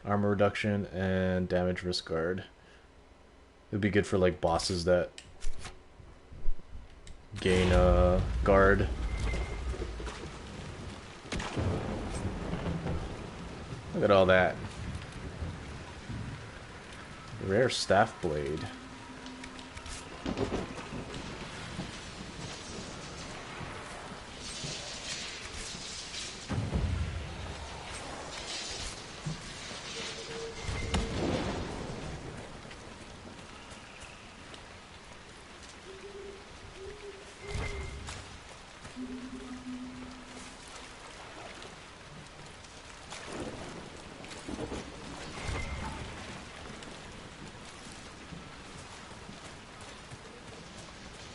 armor reduction and damage risk guard. It'd be good for like bosses that gain guard. Look at all that. Rare staff blade.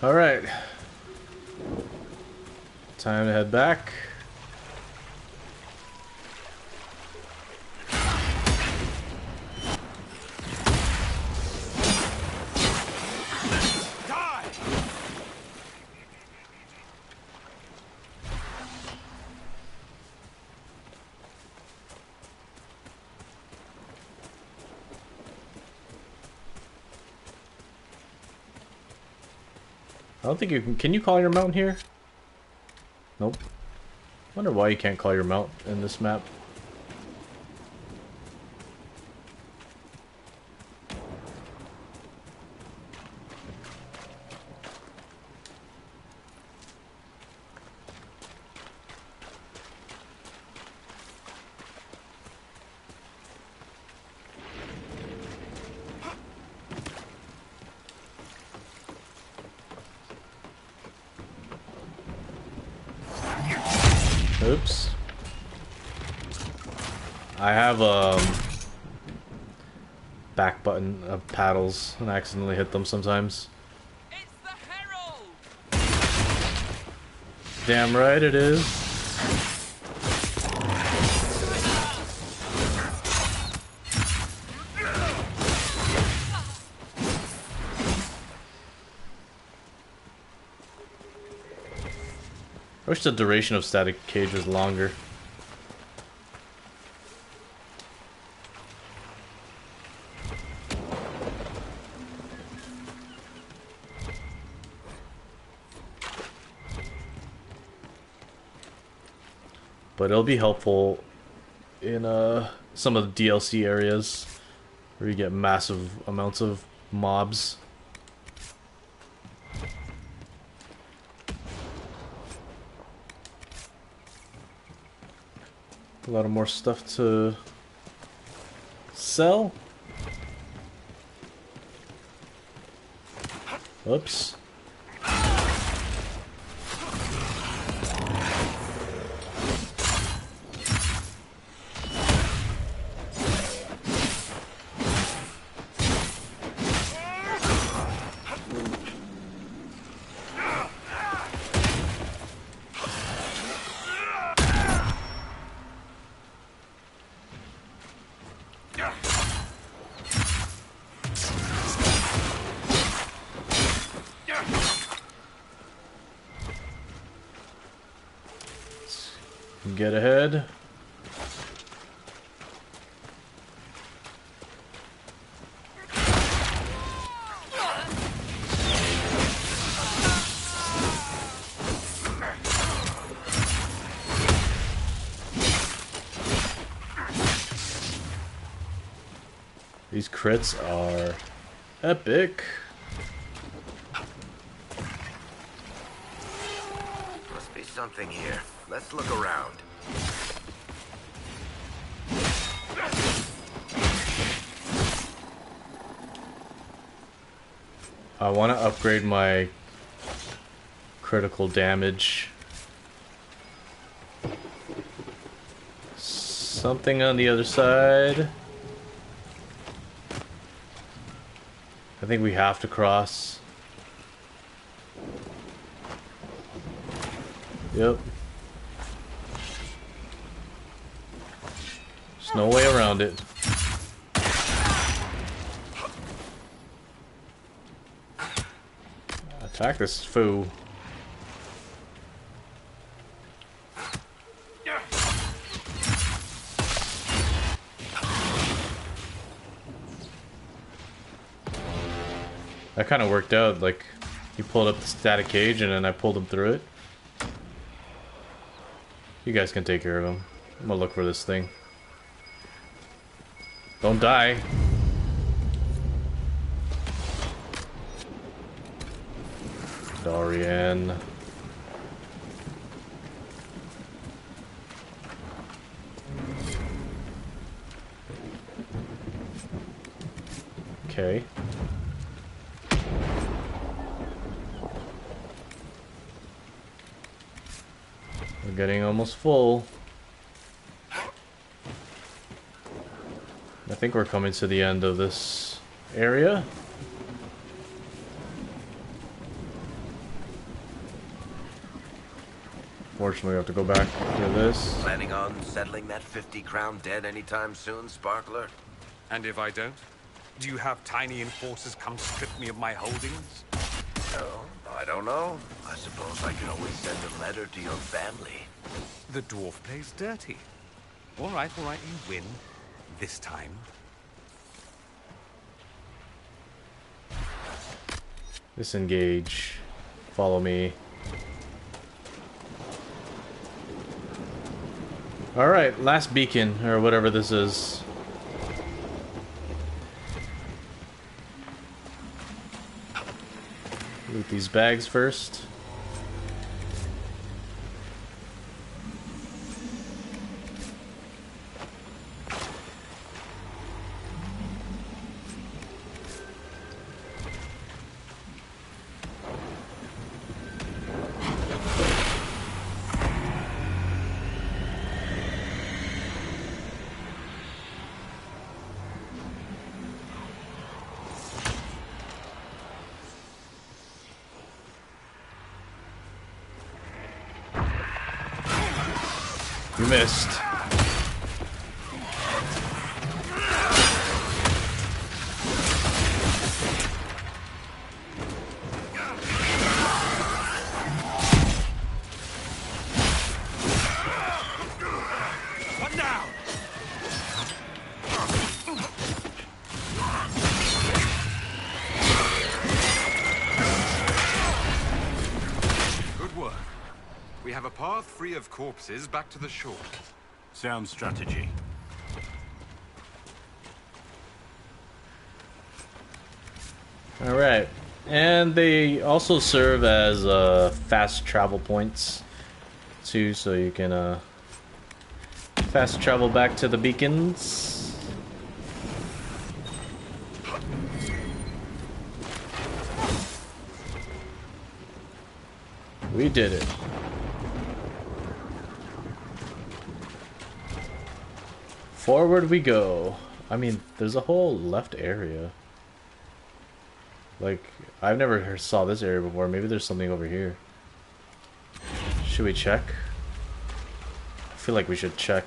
All right, time to head back. I don't think you can you call your mount here? Nope. Wonder why you can't call your mount in this map. Oops. I have back button of paddles and I accidentally hit them sometimes. It's the Herald! Damn right it is. I wish the duration of static cage was longer. but it'll be helpful in some of the DLC areas where you get massive amounts of mobs. A lot of more stuff to sell. Oops. Get ahead. These crits are epic. Must be something here. Let's look around. I want to upgrade my critical damage. Something on the other side. I think we have to cross. Yep. There's no way around it. Attack this foo. That kind of worked out, like, he pulled up the static cage and then I pulled him through it. You guys can take care of him. I'm gonna look for this thing. Don't die. Dorian. Okay. We're getting almost full. I think we're coming to the end of this area. Fortunately, we have to go back to this. Planning on settling that 50-crown debt anytime soon, Sparkler? And if I don't? Do you have tiny enforcers come strip me of my holdings? No, I don't know. I suppose I can always send a letter to your family. The dwarf plays dirty. All right, you win. This time. Disengage. Follow me. Alright, last beacon, or whatever this is. Loot these bags first. You missed. What now? Good work. We have a path free of corpses back to the shore. Sound strategy. Alright. And they also serve as fast travel points too, so you can fast travel back to the beacons. We did it. Forward we go. I mean, there's a whole left area. Like, I've never saw this area before. Maybe there's something over here. Should we check? I feel like we should check.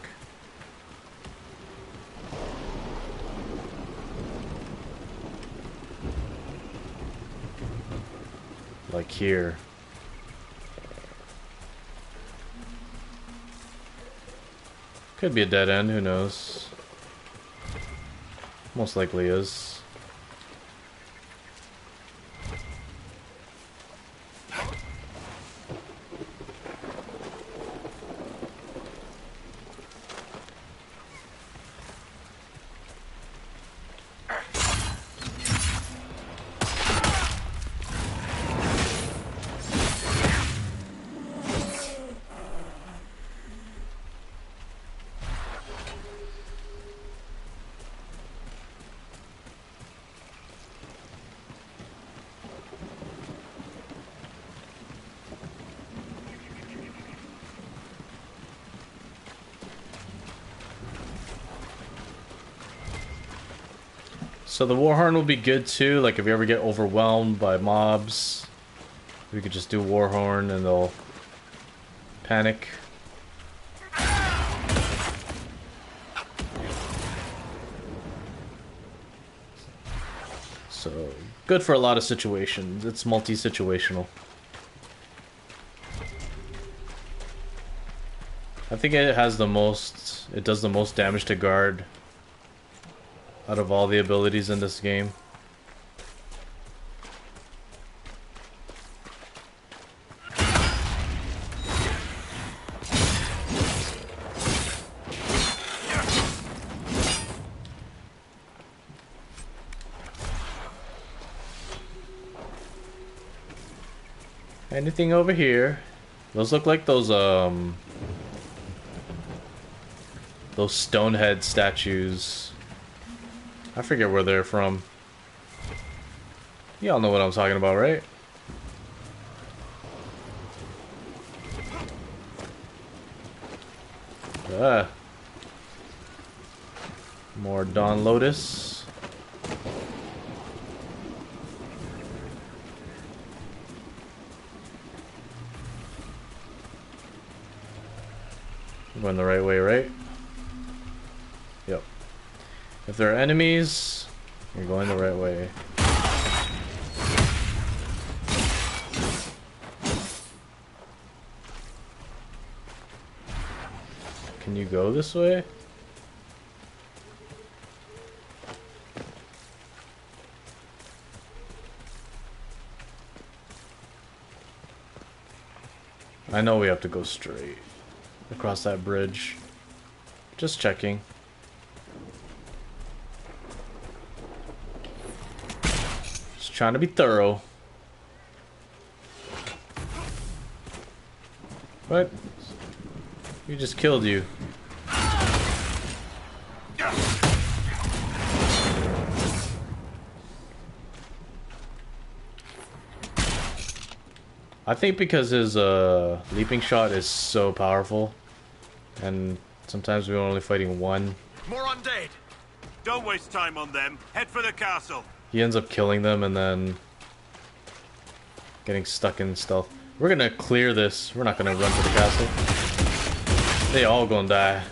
Like here. Could be a dead end, who knows? Most likely is. So the Warhorn will be good too, like if you ever get overwhelmed by mobs, we could just do Warhorn and they'll panic. So, good for a lot of situations. It's multi-situational. I think it has the most, it does the most damage to guard out of all the abilities in this game. Anything over here? Those look like those stonehead statues. I forget where they're from. Y'all know what I'm talking about, right? Ah. More Dawn Lotus. I'm going the right way, right? Yep. If there are enemies, you're going the right way. Can you go this way? I know we have to go straight across that bridge. Just checking. Just trying to be thorough. What? We just killed you. I think because his leaping shot is so powerful, and sometimes we're only fighting one. More undead. Don't waste time on them. Head for the castle. He ends up killing them and then getting stuck in stealth. We're gonna clear this. We're not gonna run to the castle. They all gonna die.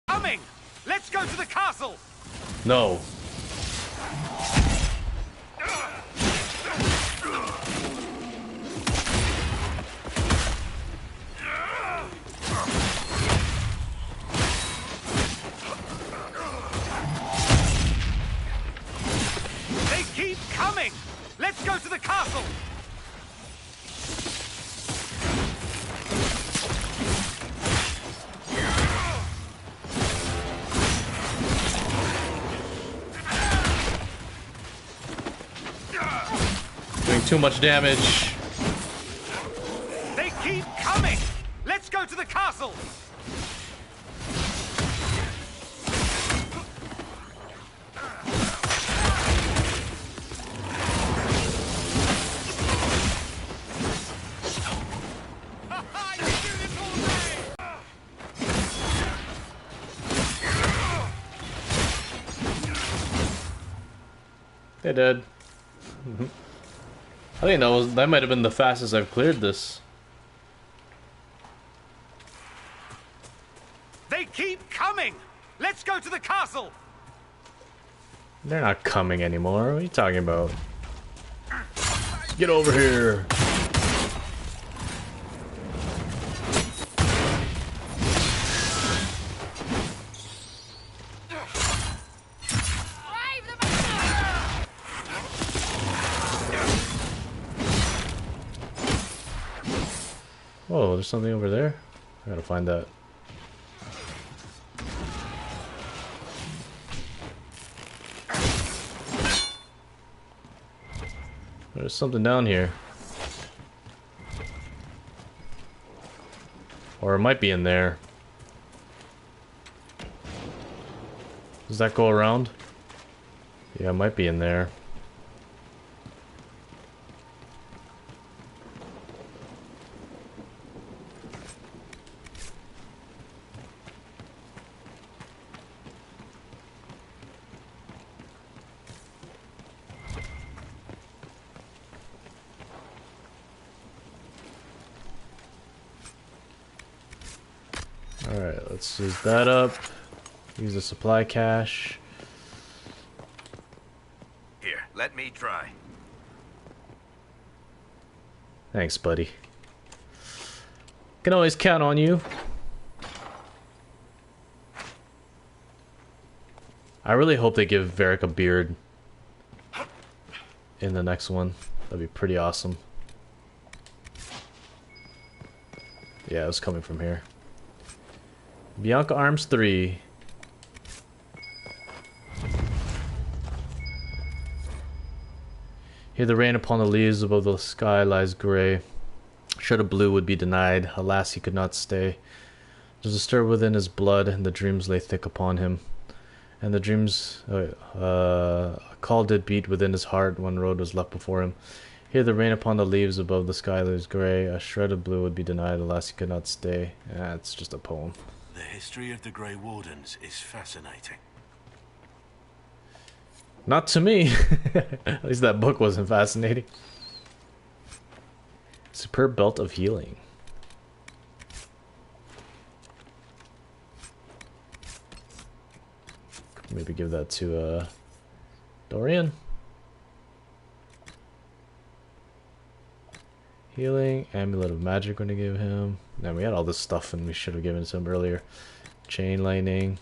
Coming! Let's go to the castle! No. keep coming! Let's go to the castle! Doing too much damage. They keep coming! Let's go to the castle! They did. I think that might have been the fastest I've cleared this. They keep coming! Let's go to the castle! They're not coming anymore. What are you talking about? Get over here. Oh, there's something over there. I gotta find that. There's something down here. Or it might be in there. Does that go around? Yeah, it might be in there. Alright, let's use that up. Use the supply cache. Here, let me try. Thanks, buddy. Can always count on you. I really hope they give Varric a beard in the next one. That'd be pretty awesome. Yeah, it was coming from here. Bianca Arms 3. Here the rain upon the leaves above the sky lies grey. Should a blue would be denied, alas he could not stay. There's a stir within his blood, and the dreams lay thick upon him. And the dreams, a call did beat within his heart, one road was left before him. Here the rain upon the leaves above the sky lies grey. A shred of blue would be denied, alas he could not stay. It's just a poem. The history of the Grey Wardens is fascinating. Not to me. At least that book wasn't fascinating. Superb belt of healing. Maybe give that to Dorian. Healing, amulet of magic we're gonna give him. Now we had all this stuff and we should have given it to him earlier. Chain lightning.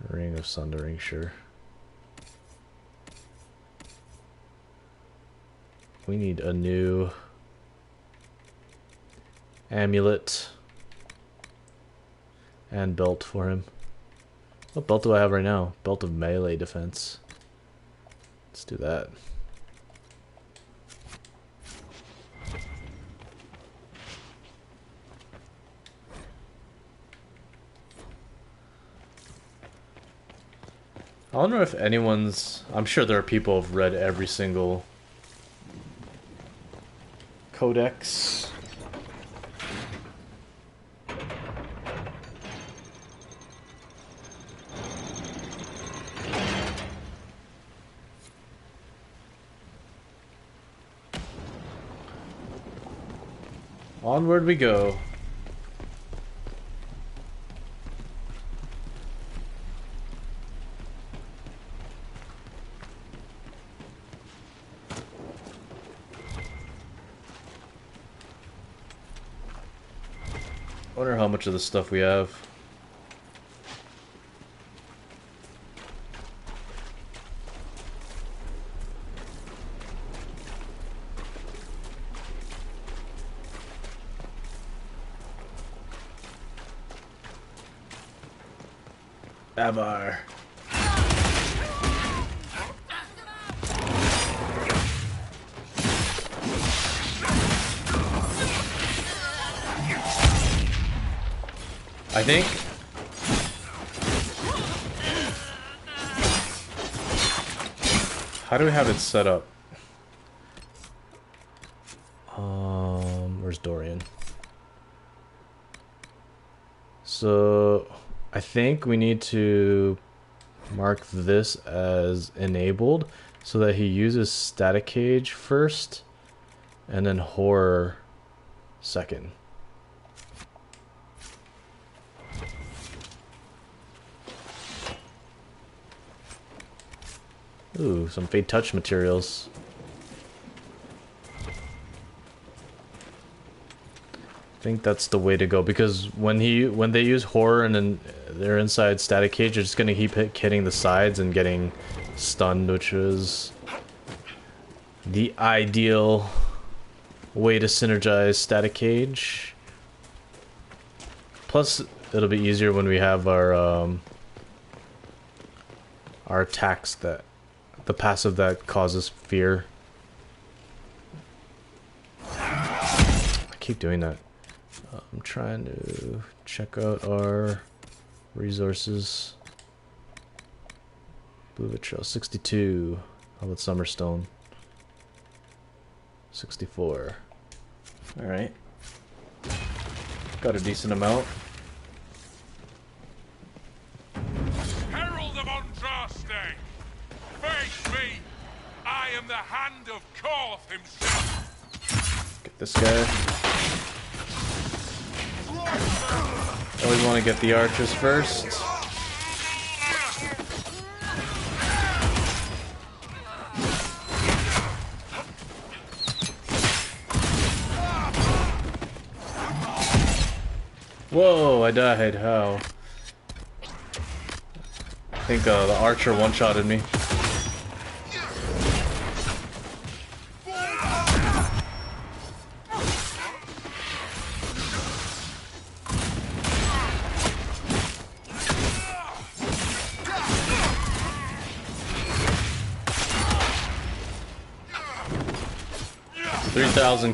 Ring of Sundering, sure. We need a new amulet and belt for him. What belt do I have right now? Belt of melee defense. Let's do that. I wonder if anyone's... I'm sure there are people who've read every single codex. Onward we go. I wonder how much of the stuff we have. Avar. I think how do we have it set up? Where's Dorian? So I think we need to mark this as enabled so that he uses static cage first and then horror second. Ooh, some Fade Touch materials. I think that's the way to go, because when they use horror and then they're inside static cage, they're just gonna keep hitting the sides and getting stunned, which is the ideal way to synergize static cage. Plus, it'll be easier when we have our attacks, that the passive that causes fear. I keep doing that. I'm trying to check out our resources. Blue Vitriol 62. How about Summerstone? 64. Alright. Got a decent amount. Herald of Andraste! Face me! I am the Hand of Korth himself! Get this guy. Always want to get the archers first. Whoa, I died. How? I think the archer one-shotted me.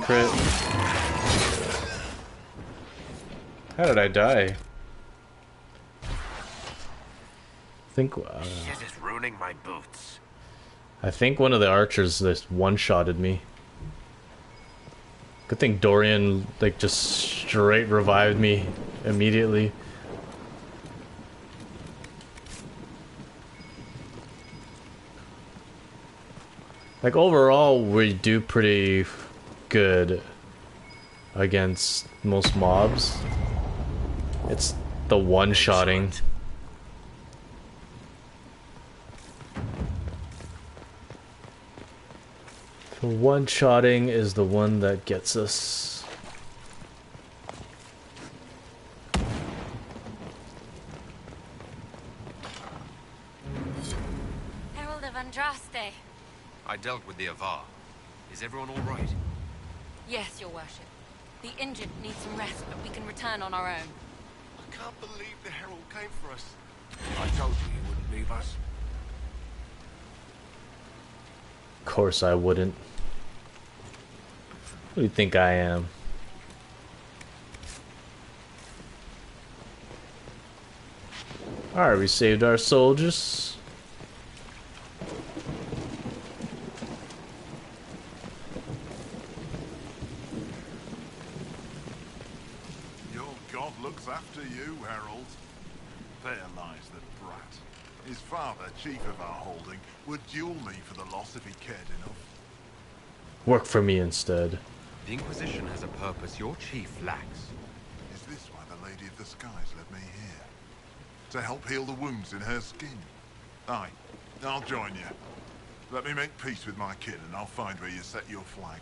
Crit. How did I die? Shit is ruining my boots. I think one of the archers just one-shotted me. Good thing Dorian like just straight revived me immediately. Like overall, we do pretty good against most mobs. It's the one-shotting. The one-shotting is the one that gets us. Herald of Andraste. I dealt with the Avar. Is everyone all right? Yes, your worship. The injured need some rest, but we can return on our own. I can't believe the Herald came for us. I told you he wouldn't leave us. Of course I wouldn't. Who do you think I am? Alright, we saved our soldiers. Your god looks after you, Herald. There lies the brat. His father, chief of our holding, would duel me for the loss if he cared enough. Work for me instead. The Inquisition has a purpose your chief lacks. Is this why the Lady of the Skies led me here? To help heal the wounds in her skin? Aye, I'll join you. Let me make peace with my kid and I'll find where you set your flag.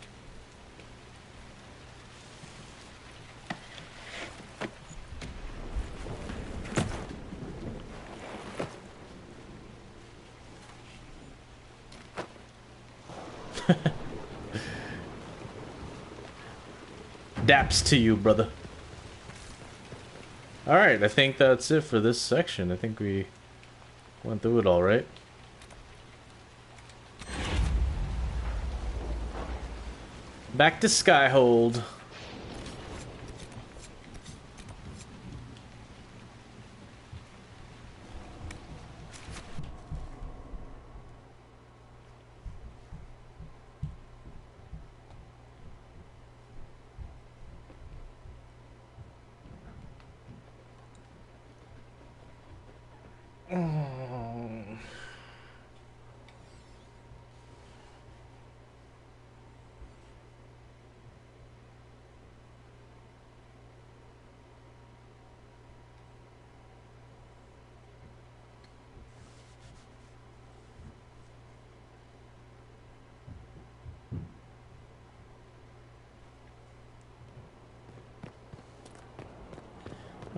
Daps to you, brother. Alright, I think that's it for this section. I think we Went through it all right. Back to Skyhold.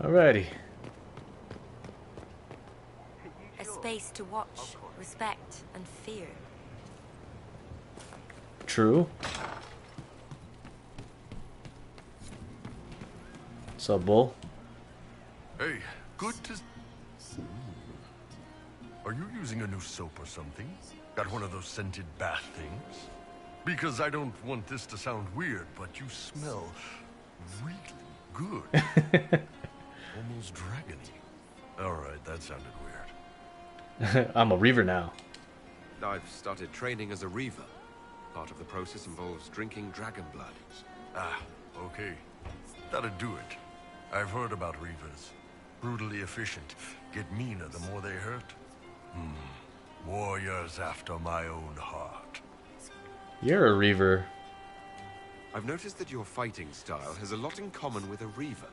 Alrighty. A space to watch, respect, and fear. True. What's up, Bull? Hey, good to... Are you using a new soap or something? Got one of those scented bath things? Because I don't want this to sound weird, but you smell really good. Almost dragony. Alright, that sounded weird. I'm a reaver now. I've started training as a reaver. Part of the process involves drinking dragon blood. Ah, okay. That'll do it. I've heard about reavers. Brutally efficient. Get meaner the more they hurt. Warriors after my own heart. You're a reaver. I've noticed that your fighting style has a lot in common with a reaver.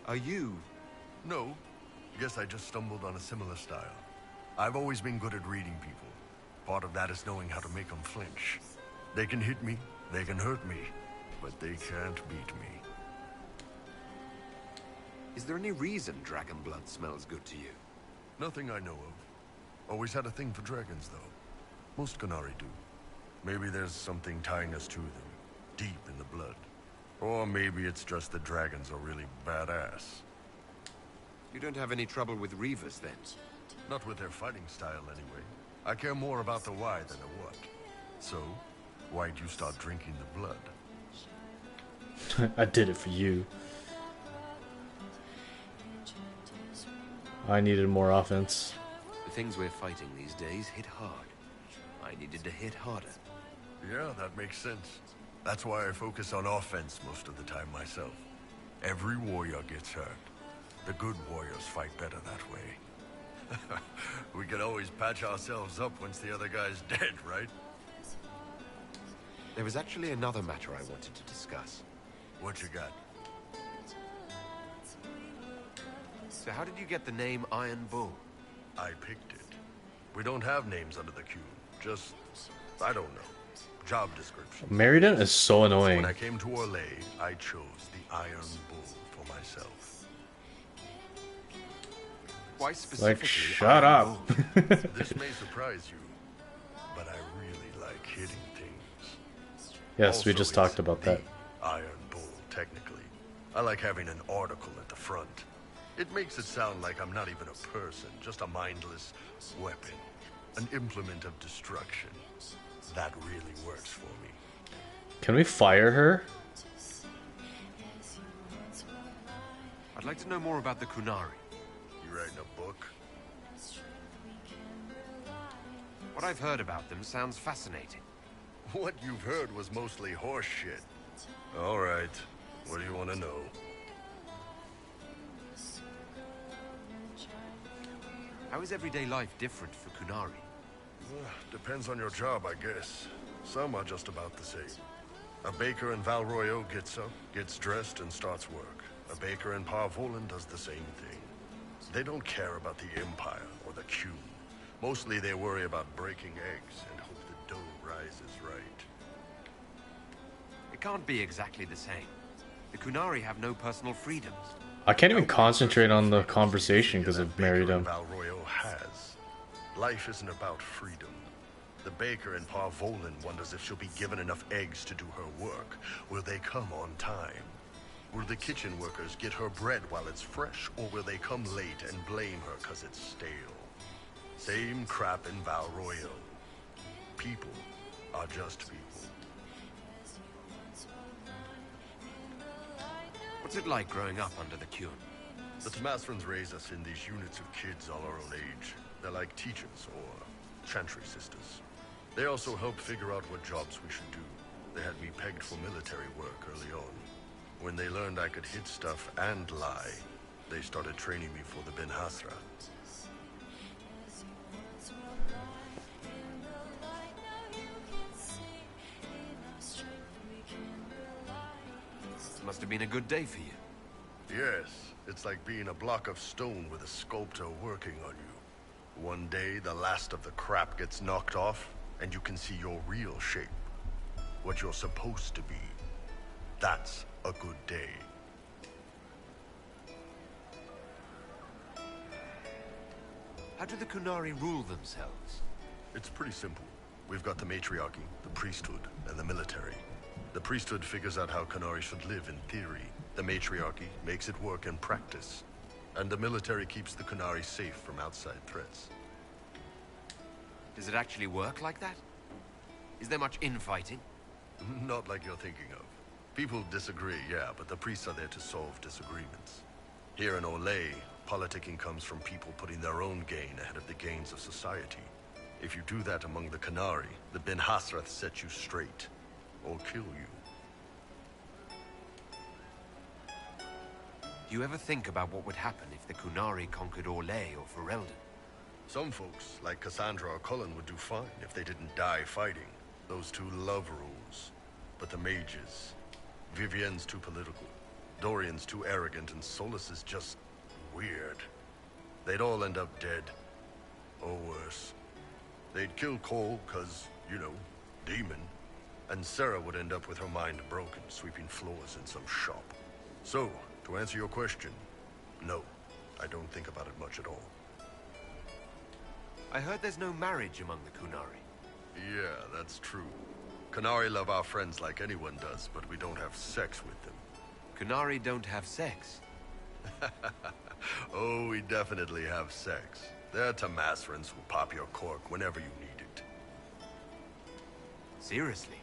Are you? No. Guess I just stumbled on a similar style. I've always been good at reading people. Part of that is knowing how to make them flinch. They can hit me, they can hurt me, but they can't beat me. Is there any reason dragon blood smells good to you? Nothing I know of. Always had a thing for dragons, though. Most Qunari do. Maybe there's something tying us to them, deep in the blood. Or maybe it's just that dragons are really badass. You don't have any trouble with reavers, then? Not with their fighting style, anyway. I care more about the why than the what. So, why'd you start drinking the blood? I did it for you. I needed more offense. The things we're fighting these days hit hard. I needed to hit harder. Yeah, that makes sense. That's why I focus on offense most of the time myself. Every warrior gets hurt. The good warriors fight better that way. We can always patch ourselves up once the other guy's dead, right? There was actually another matter I wanted to discuss. What you got? So how did you get the name Iron Bull? I picked it. We don't have names under the cube. Just, I don't know. Job description. Meriden is so annoying. When I came to Orlais, I chose the Iron Bull for myself. Why specifically? Like, shut up. This may surprise you, but I really like hitting things. Yes, Also, we just talked about that. Iron Bull, technically. I like having an article at the front. It makes it sound like I'm not even a person, just a mindless weapon. An implement of destruction. That really works for me. Can we fire her? I'd like to know more about the Qunari. You writing a book? What I've heard about them sounds fascinating. What you've heard was mostly horse shit. All right. What do you want to know? How is everyday life different for Qunari? Depends on your job, I guess. Some are just about the same. A baker in Val Royeaux gets up, gets dressed, and starts work. A baker in Parvolan does the same thing. They don't care about the Empire or the Cube. Mostly they worry about breaking eggs and hope the dough rises right. It can't be exactly the same. The Qunari have no personal freedoms. I can't even concentrate on the conversation because I've married him. Val Royeaux has. Life isn't about freedom. The baker in Parvolan wonders if she'll be given enough eggs to do her work. Will they come on time? Will the kitchen workers get her bread while it's fresh, or will they come late and blame her because it's stale? Same crap in Val Royale. People are just people. What's it like growing up under the Qun? The Tamasrans raise us in these units of kids all our own age. They're like teachers or chantry sisters. They also help figure out what jobs we should do. They had me pegged for military work early on. When they learned I could hit stuff and lie, they started training me for the Ben Hasra. Must have been a good day for you. Yes, it's like being a block of stone with a sculptor working on you. One day, the last of the crap gets knocked off, and you can see your real shape. What you're supposed to be. That's a good day. How do the Qunari rule themselves? It's pretty simple. We've got the matriarchy, the priesthood, and the military. The priesthood figures out how Qunari should live in theory. The matriarchy makes it work in practice. And the military keeps the Qunari safe from outside threats. Does it actually work like that? Is there much infighting? Not like you're thinking of. People disagree, yeah, but the priests are there to solve disagreements. Here in Olay, politicking comes from people putting their own gain ahead of the gains of society. If you do that among the Qunari, the Ben Hasrath set you straight. Or kill you. Do you ever think about what would happen if the Qunari conquered Orlais or Ferelden? Some folks, like Cassandra or Cullen, would do fine if they didn't die fighting. Those two love rules. But the mages... Vivienne's too political. Dorian's too arrogant, and Solus is just... weird. They'd all end up dead. Or worse. They'd kill Cole, 'cause, you know, demon. And Sarah would end up with her mind broken, sweeping floors in some shop. So, to answer your question, no, I don't think about it much at all. I heard there's no marriage among the Qunari. Yeah, that's true. Qunari love our friends like anyone does, but we don't have sex with them. Qunari don't have sex? Oh, we definitely have sex. They're Tamasrans who pop your cork whenever you need it. Seriously?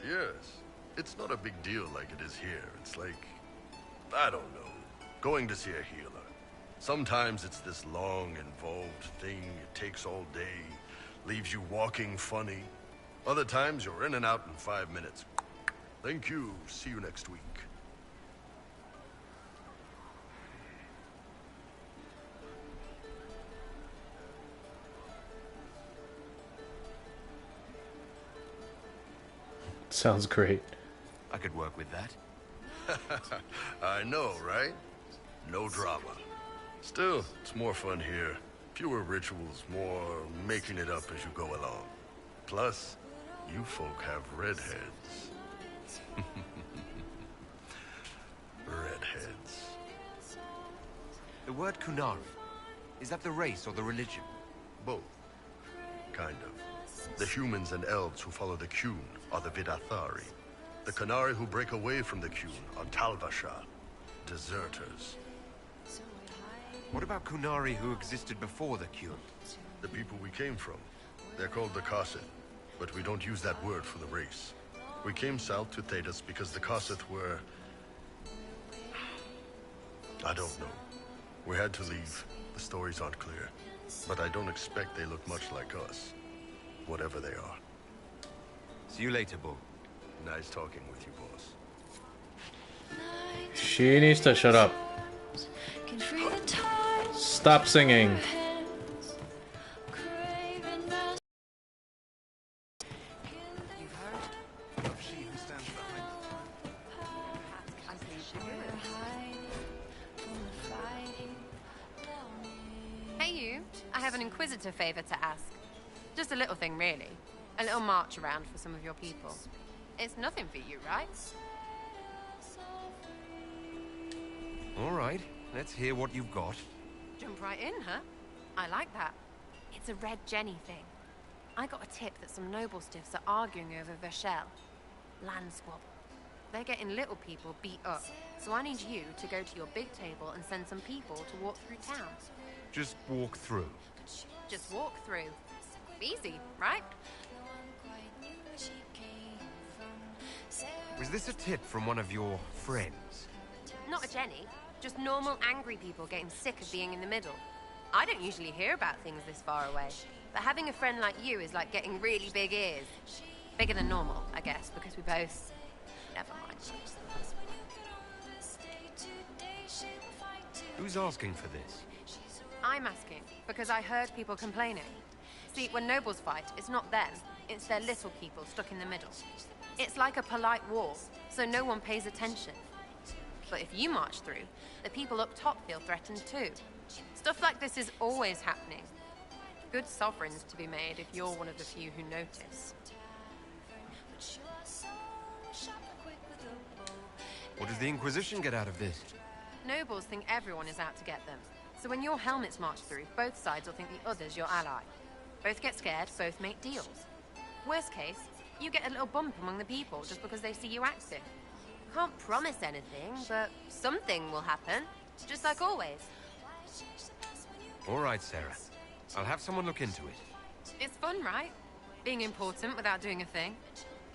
Yes. It's not a big deal like it is here. It's like, I don't know, going to see a healer. Sometimes it's this long, involved thing. It takes all day, leaves you walking funny. Other times you're in and out in 5 minutes. Thank you. See you next week. Sounds great. I could work with that. I know, right? No drama. Still, it's more fun here. Fewer rituals, more making it up as you go along. Plus, you folk have redheads. Redheads. The word Qunari, is that the race or the religion? Both. Kind of. The humans and elves who follow the Qun are the Vidathari. The Qunari who break away from the Qun are Talvasha, deserters. What about Qunari who existed before the Qun? The people we came from. They're called the Kassith, but we don't use that word for the race. We came south to Thedas because the Kassith were... I don't know. We had to leave. The stories aren't clear. But I don't expect they look much like us. Whatever they are. See you later, Bull. Nice talking with you, boss. She needs to shut up. Stop singing. Hey you, I have an Inquisitor favor to ask. Just a little thing, really. A little march around for some of your people. It's nothing for you, right? All right, let's hear what you've got. Jump right in, huh? I like that. It's a Red Jenny thing. I got a tip that some noble stiffs are arguing over Vershel. Land squabble. They're getting little people beat up. So I need you to go to your big table and send some people to walk through town. Just walk through. Just walk through. Easy, right? Was this a tip from one of your friends? Not a Jenny. Just normal angry people getting sick of being in the middle. I don't usually hear about things this far away. But having a friend like you is like getting really big ears. Bigger than normal, I guess, because we both... Never mind. Who's asking for this? I'm asking, because I heard people complaining. See, when nobles fight, it's not them. It's their little people stuck in the middle. It's like a polite war, so no one pays attention. But if you march through, the people up top feel threatened too. Stuff like this is always happening. Good sovereigns to be made if you're one of the few who notice. What does the Inquisition get out of this? Nobles think everyone is out to get them. So when your helmets march through, both sides will think the other's your ally. Both get scared, both make deals. Worst case, you get a little bump among the people just because they see you active. Can't promise anything, but something will happen. Just like always. All right, Sarah. I'll have someone look into it. It's fun, right? Being important without doing a thing.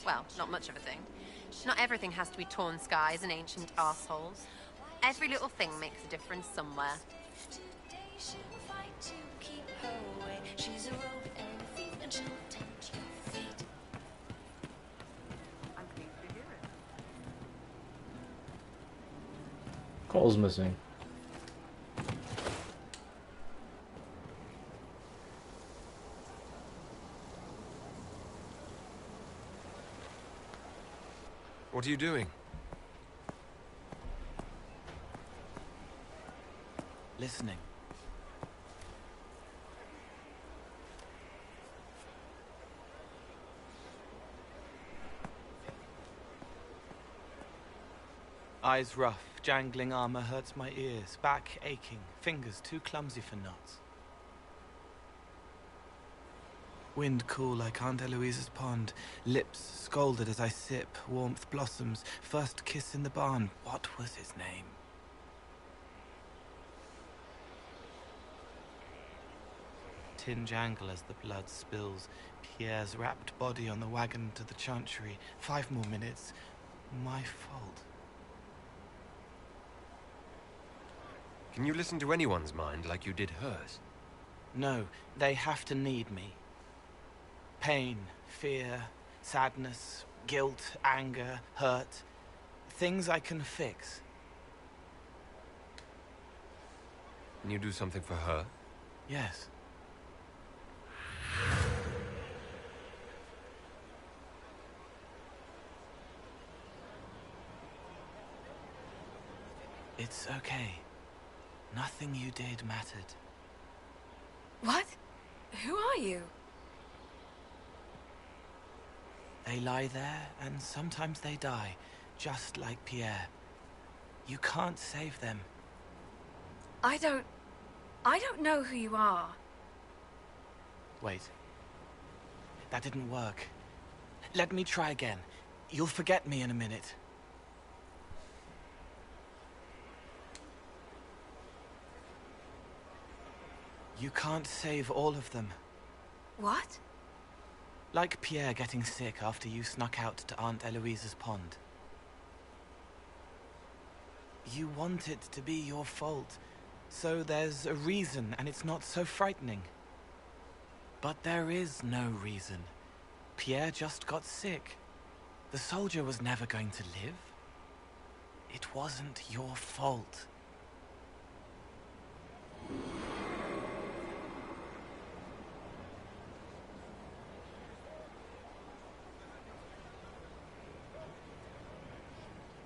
Well, not much of a thing. Not everything has to be torn skies and ancient arseholes. Every little thing makes a difference somewhere. Cole's missing. What are you doing? Listening. Eyes rough, jangling armor hurts my ears, back aching, fingers too clumsy for knots. Wind cool like Aunt Eloise's pond, lips scalded as I sip, warmth blossoms, first kiss in the barn, what was his name? Tin jangle as the blood spills, Pierre's wrapped body on the wagon to the chantry, 5 more minutes, my fault. Can you listen to anyone's mind like you did hers? No, they have to need me. Pain, fear, sadness, guilt, anger, hurt. Things I can fix. Can you do something for her? Yes. It's okay. Nothing you did mattered. What? Who are you? They lie there, and sometimes they die, just like Pierre. You can't save them. I don't know who you are. Wait. That didn't work. Let me try again. You'll forget me in a minute. You can't save all of them. What? Like Pierre getting sick after you snuck out to Aunt Eloise's pond. You want it to be your fault, so there's a reason and it's not so frightening. But there is no reason. Pierre just got sick. The soldier was never going to live. It wasn't your fault.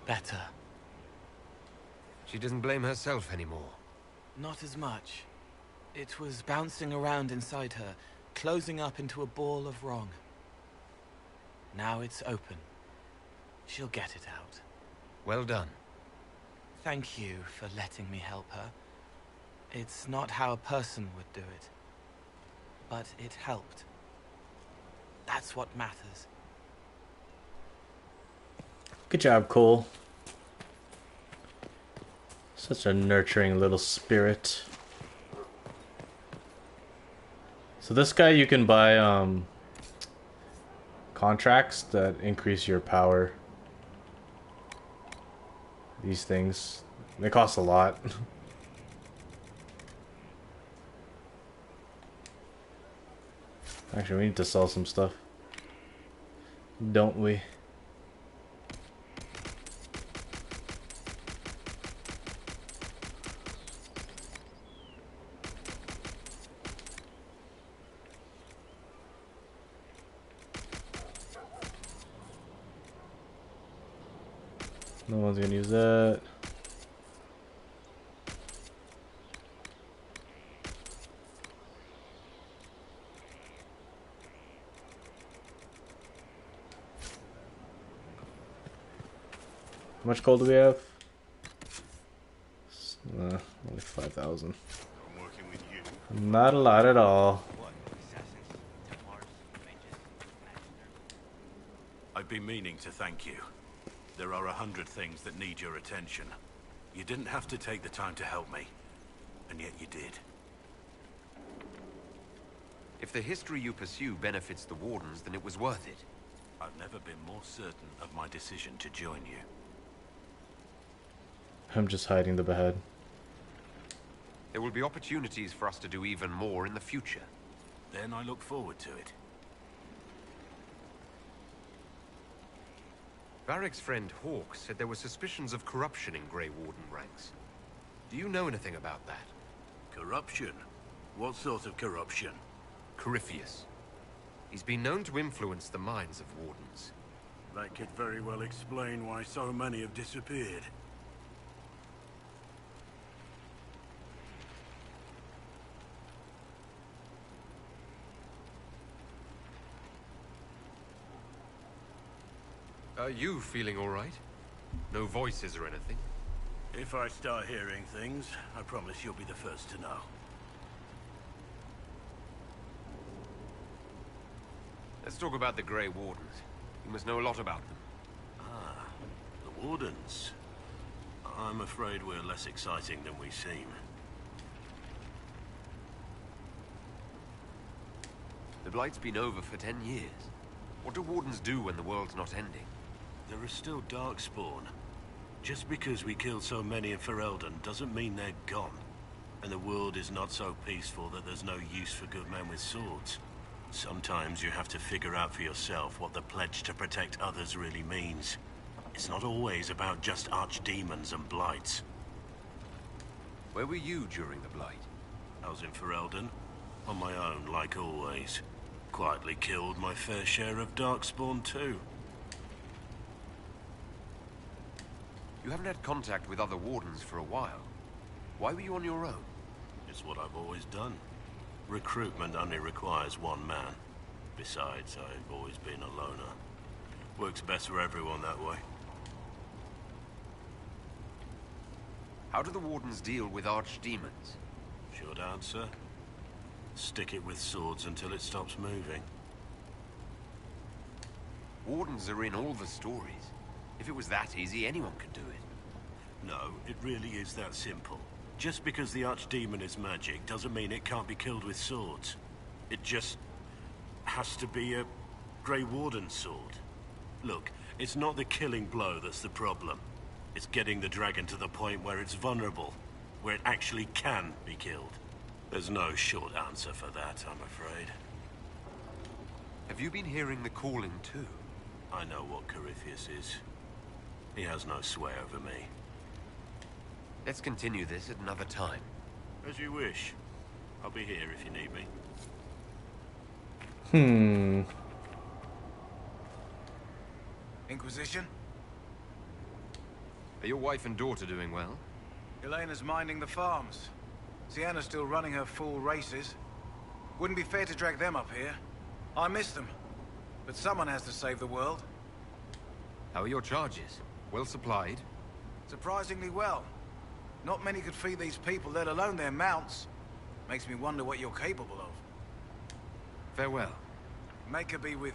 Better. She doesn't blame herself anymore. Not as much. It was bouncing around inside her, closing up into a ball of wrong. Now it's open. She'll get it out. Well done. Thank you for letting me help her. It's not how a person would do it. But it helped. That's what matters. Good job, Cole. Such a nurturing little spirit. So this guy, you can buy contracts that increase your power. These things, they cost a lot. Actually, we need to sell some stuff, don't we? No one's gonna use that. How much coal do we have? Only 5,000. Not a lot at all. I've been meaning to thank you. There are 100 things that need your attention. You didn't have to take the time to help me, and yet you did. If the history you pursue benefits the Wardens, then it was worth it. I've never been more certain of my decision to join you. I'm just hiding the behead. There will be opportunities for us to do even more in the future. Then I look forward to it. Varric's friend Hawk said there were suspicions of corruption in Grey Warden ranks. Do you know anything about that? Corruption? What sort of corruption? Corypheus. He's been known to influence the minds of Wardens. That could very well explain why so many have disappeared. Are you feeling all right? No voices or anything? If I start hearing things, I promise you'll be the first to know. Let's talk about the Grey Wardens. You must know a lot about them. Ah, the Wardens. I'm afraid we're less exciting than we seem. The Blight's been over for 10 years. What do Wardens do when the world's not ending? There are still Darkspawn. Just because we killed so many in Ferelden doesn't mean they're gone. And the world is not so peaceful that there's no use for good men with swords. Sometimes you have to figure out for yourself what the pledge to protect others really means. It's not always about just archdemons and blights. Where were you during the Blight? I was in Ferelden, on my own like always. Quietly killed my fair share of Darkspawn too. You haven't had contact with other Wardens for a while. Why were you on your own? It's what I've always done. Recruitment only requires one man. Besides, I've always been a loner. Works best for everyone that way. How do the Wardens deal with archdemons? Short answer. Stick it with swords until it stops moving. Wardens are in all the stories. If it was that easy, anyone could do it. No, it really is that simple. Just because the archdemon is magic doesn't mean it can't be killed with swords. It just has to be a Grey Warden sword. Look, it's not the killing blow that's the problem. It's getting the dragon to the point where it's vulnerable, where it actually can be killed. There's no short answer for that, I'm afraid. Have you been hearing the calling too? I know what Corypheus is. He has no sway over me. Let's continue this at another time. As you wish. I'll be here if you need me. Inquisition? Are your wife and daughter doing well? Elena's minding the farms. Sienna's still running her full races. Wouldn't be fair to drag them up here. I miss them. But someone has to save the world. How are your charges? Well supplied? Surprisingly well. Not many could feed these people, let alone their mounts. Makes me wonder what you're capable of. Farewell. Make her be with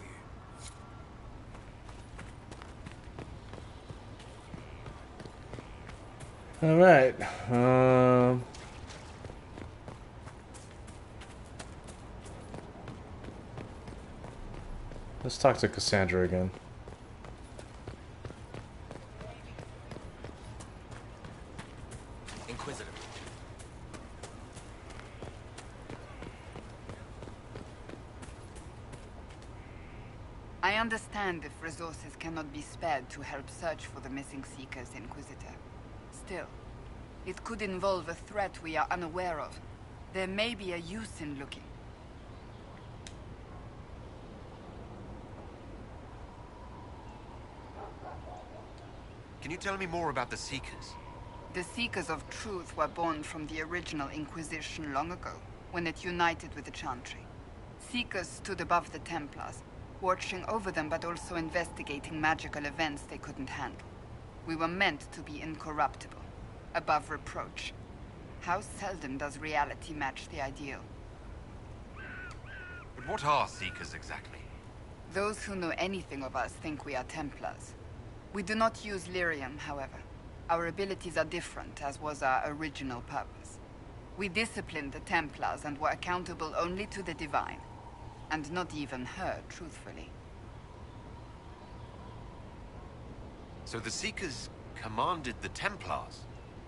you. All right. Let's talk to Cassandra again. Inquisitor. I understand if resources cannot be spared to help search for the missing Seekers, Inquisitor. Still, it could involve a threat we are unaware of. There may be a use in looking. Can you tell me more about the Seekers? The Seekers of Truth were born from the original Inquisition long ago, when it united with the Chantry. Seekers stood above the Templars, watching over them but also investigating magical events they couldn't handle. We were meant to be incorruptible, above reproach. How seldom does reality match the ideal? But what are Seekers exactly? Those who know anything of us think we are Templars. We do not use lyrium, however. Our abilities are different, as was our original purpose. We disciplined the Templars and were accountable only to the Divine. And not even her, truthfully. So the Seekers commanded the Templars?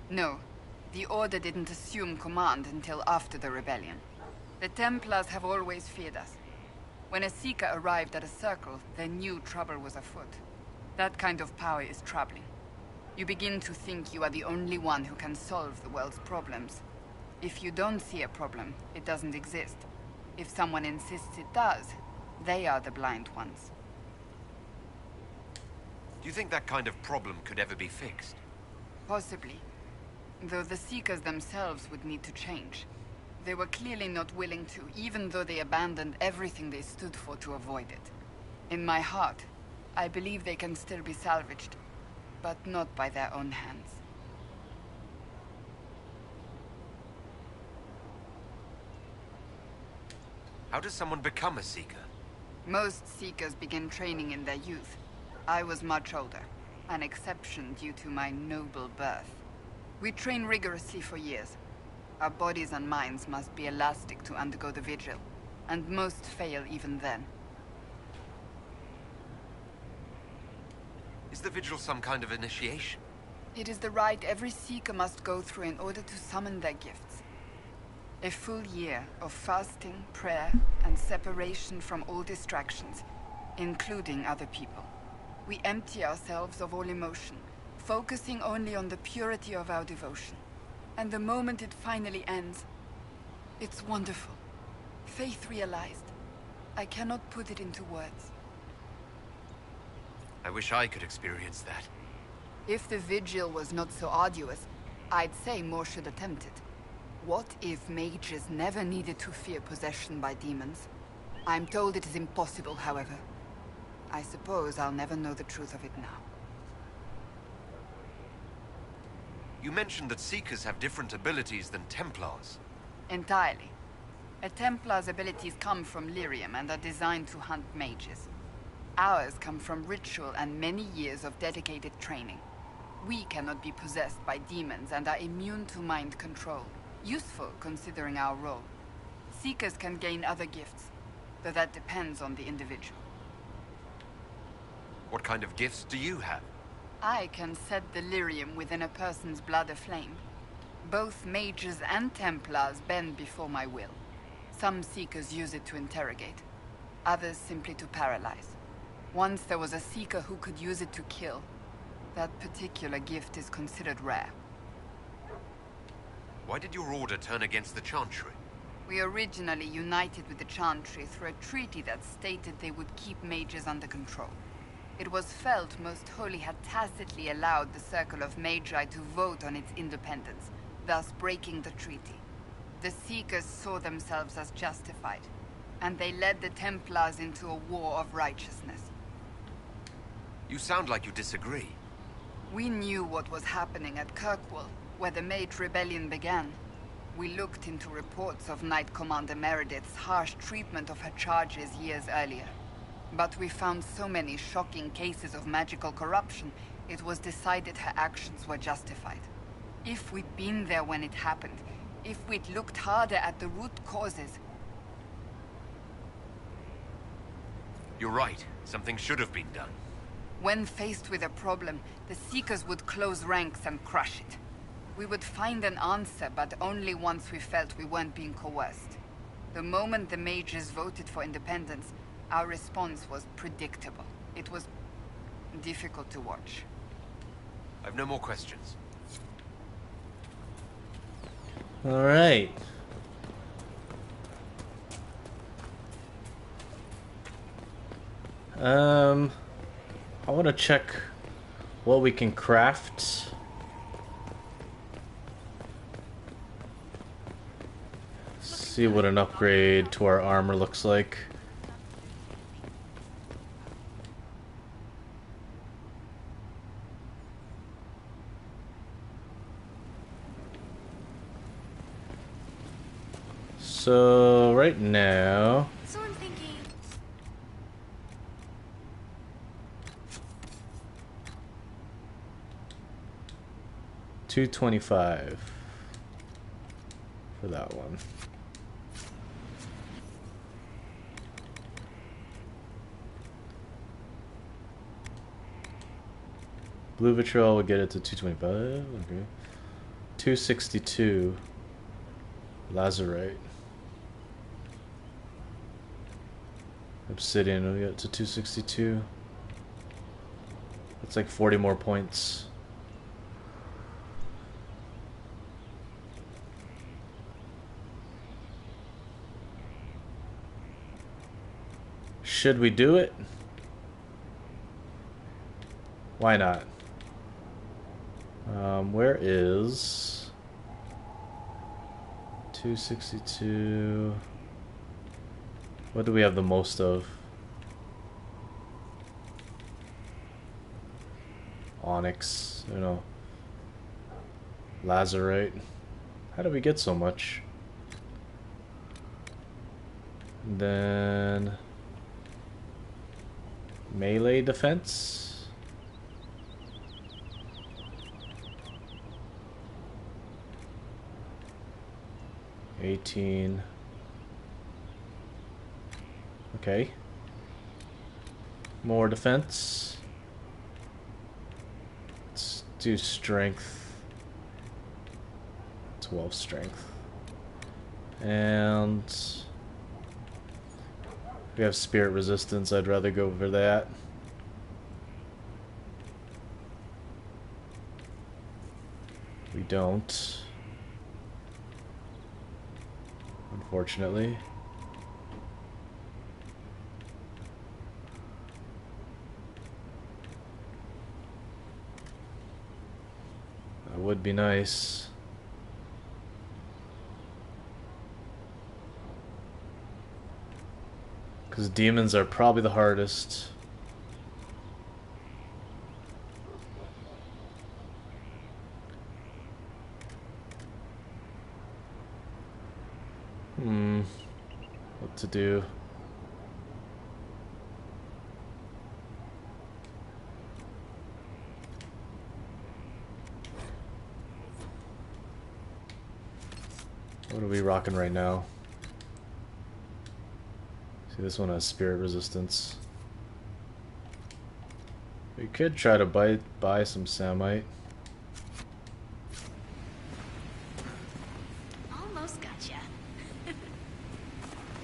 No. The Order didn't assume command until after the rebellion. The Templars have always feared us. When a Seeker arrived at a circle, they knew trouble was afoot. That kind of power is troubling. You begin to think you are the only one who can solve the world's problems. If you don't see a problem, it doesn't exist. If someone insists it does, they are the blind ones. Do you think that kind of problem could ever be fixed? Possibly. Though the Seekers themselves would need to change. They were clearly not willing to, even though they abandoned everything they stood for to avoid it. In my heart, I believe they can still be salvaged, but not by their own hands. How does someone become a Seeker? Most Seekers begin training in their youth. I was much older, an exception due to my noble birth. We train rigorously for years. Our bodies and minds must be elastic to undergo the vigil, and most fail even then. Is the vigil some kind of initiation? It is the rite every Seeker must go through in order to summon their gifts. A full year of fasting, prayer, and separation from all distractions, including other people. We empty ourselves of all emotion, focusing only on the purity of our devotion. And the moment it finally ends, it's wonderful. Faith realized. I cannot put it into words. I wish I could experience that. If the vigil was not so arduous, I'd say more should attempt it. What if mages never needed to fear possession by demons? I'm told it is impossible, however. I suppose I'll never know the truth of it now. You mentioned that Seekers have different abilities than Templars. Entirely. A Templar's abilities come from lyrium and are designed to hunt mages. Ours come from ritual and many years of dedicated training. We cannot be possessed by demons and are immune to mind control. Useful, considering our role. Seekers can gain other gifts, though that depends on the individual. What kind of gifts do you have? I can set the lyrium within a person's blood aflame. Both mages and Templars bend before my will. Some Seekers use it to interrogate, others simply to paralyze. Once there was a Seeker who could use it to kill. That particular gift is considered rare. Why did your order turn against the Chantry? We originally united with the Chantry through a treaty that stated they would keep mages under control. It was felt Most Holy had tacitly allowed the Circle of Magi to vote on its independence, thus breaking the treaty. The Seekers saw themselves as justified, and they led the Templars into a war of righteousness. You sound like you disagree. We knew what was happening at Kirkwall, where the Mage Rebellion began. We looked into reports of Knight Commander Meredith's harsh treatment of her charges years earlier. But we found so many shocking cases of magical corruption, it was decided her actions were justified. If we'd been there when it happened, if we'd looked harder at the root causes... You're right. Something should have been done. When faced with a problem, the Seekers would close ranks and crush it. We would find an answer, but only once we felt we weren't being coerced. The moment the mages voted for independence, our response was predictable. It was difficult to watch. I've no more questions. All right. I want to check what we can craft. See what an upgrade to our armor looks like. So right now, So I'm thinking. 225 for that one. Blue vitriol will get it to 225. Okay. 262 lazurite. Obsidian will get to 262. That's like 40 more points. Should we do it? Why not? Where is 262? What do we have the most of? Onyx, you know. Lazurite. How do we get so much? And then melee defense. 18. Okay. More defense. Let's do strength. 12 strength. And we have spirit resistance. I'd rather go for that. We don't. Unfortunately. That would be nice. Because demons are probably the hardest. What to do? What are we rocking right now? See, this one has spirit resistance. We could try to buy some samite. Almost gotcha.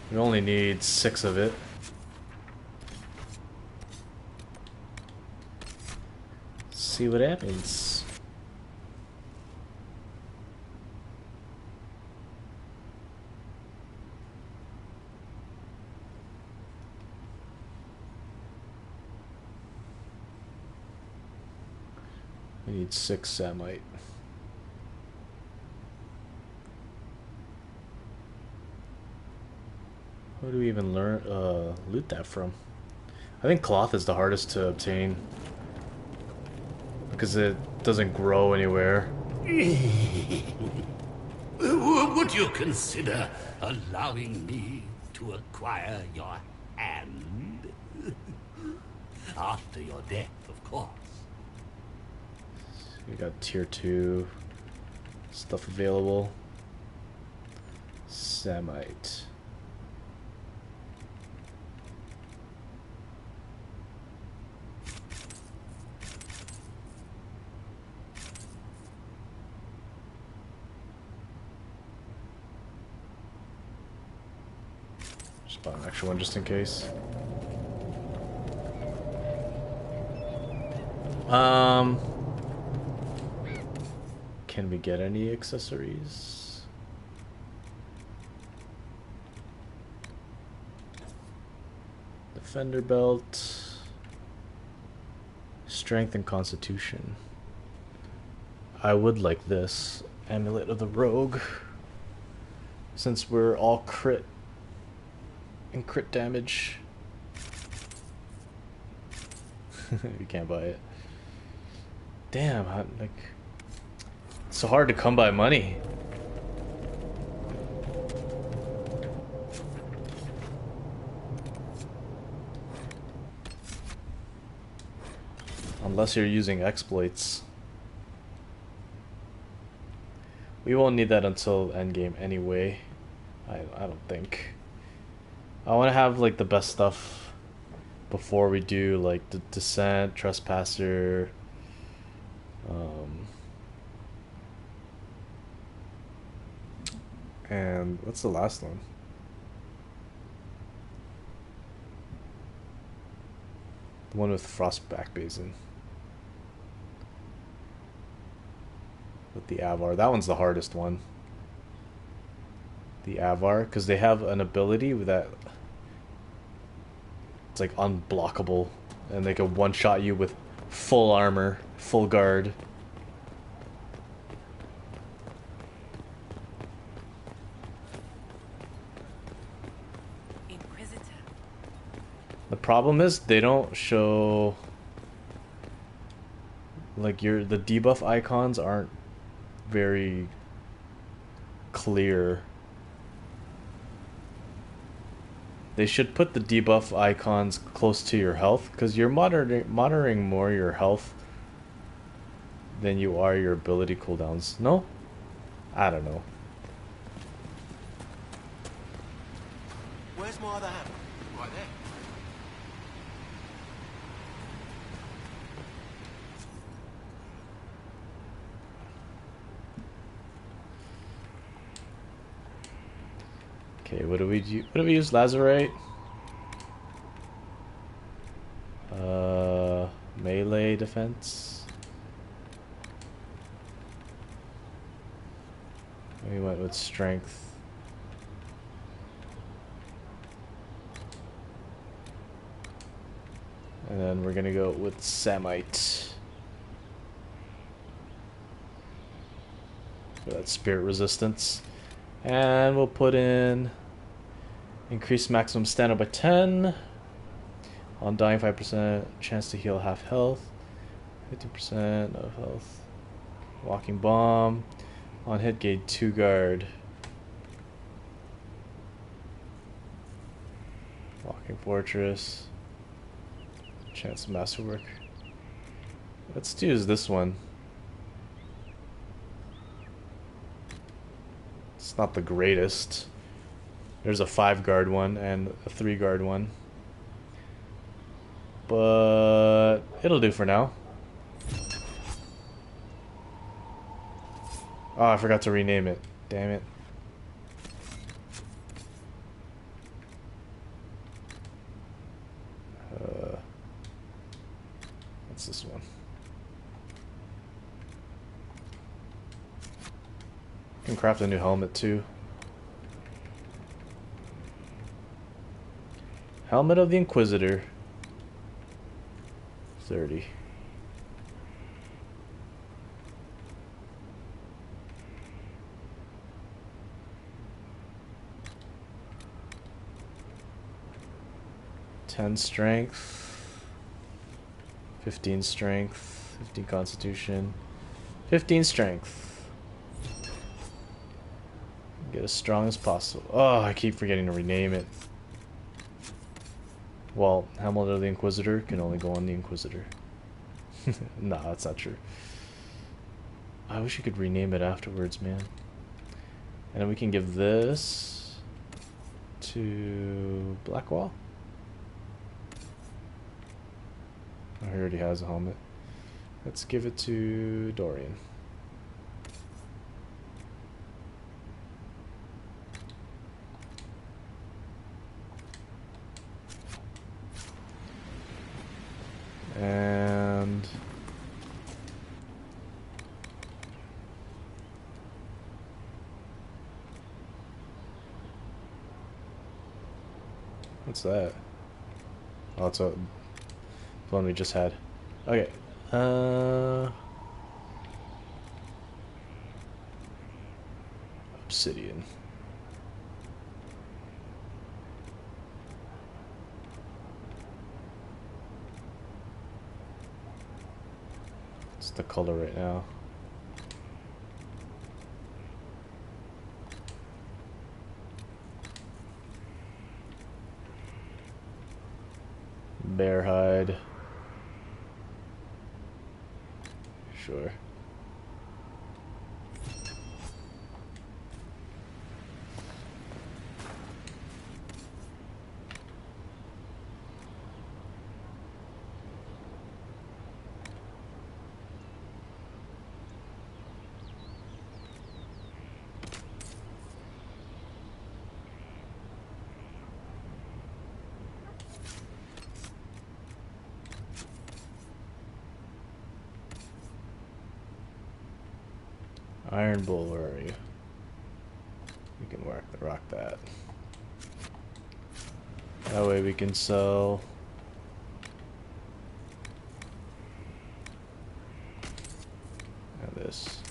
We only need 6 of it. See what happens. We need 6 samite. Where do we even loot that from? I think cloth is the hardest to obtain because it doesn't grow anywhere. Would you consider allowing me to acquire your hand? After your death, of course. We got tier 2 stuff available. Samite. bought an extra one just in case. Can we get any accessories? Defender belt. Strength and Constitution. I would like this. Amulet of the Rogue. Since we're all crit and crit damage. You can't buy it. Damn, like, it's so hard to come by money. Unless you're using exploits. We won't need that until endgame anyway. I don't think. I want to have like the best stuff before we do like the Descent, Trespasser, and what's the last one? The one with Frostback Basin. With the Avar. That one's the hardest one. The Avar, because they have an ability that it's like unblockable, and they can one-shot you with full armor, full guard. Inquisitor. The problem is they don't show like the debuff icons aren't very clear. They should put the debuff icons close to your health, because you're monitoring more your health than you are your ability cooldowns. No? I don't know. Where's my other hammer? Right there. Okay, what do we do? What do we use? Lazarite? Melee defense. We went with strength. And then we're gonna go with Samite. For that spirit resistance. And we'll put in increase maximum stamina by 10. On dying 5%, chance to heal half health. 50% of health. Walking bomb. On hit gain 2 guard. Walking fortress. Chance of masterwork. Let's use this one. It's not the greatest. There's a 5 guard one and a 3 guard one. But it'll do for now. Oh, I forgot to rename it. Damn it. What's this one? I can craft a new helmet too. Helmet of the Inquisitor. 30. Strength, 15 strength, 15 constitution, 15 strength. Get as strong as possible. Oh, I keep forgetting to rename it. Well, Helmet of the Inquisitor can only go on the Inquisitor. Nah, that's not true. I wish you could rename it afterwards, man. And then we can give this to Blackwall. Oh, he already has a helmet. Let's give it to Dorian. What's that? Oh, it's a one we just had. Okay. Obsidian. It's the color right now. Bear hide. Sure. Iron Bull, where are you? We can rock that. That way we can sell this.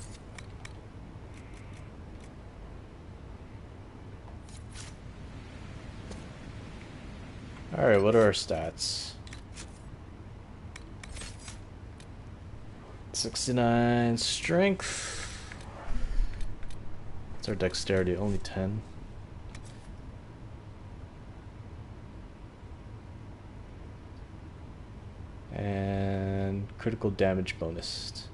Alright, what are our stats? 69 strength. What's our dexterity? Only 10. And critical damage bonus.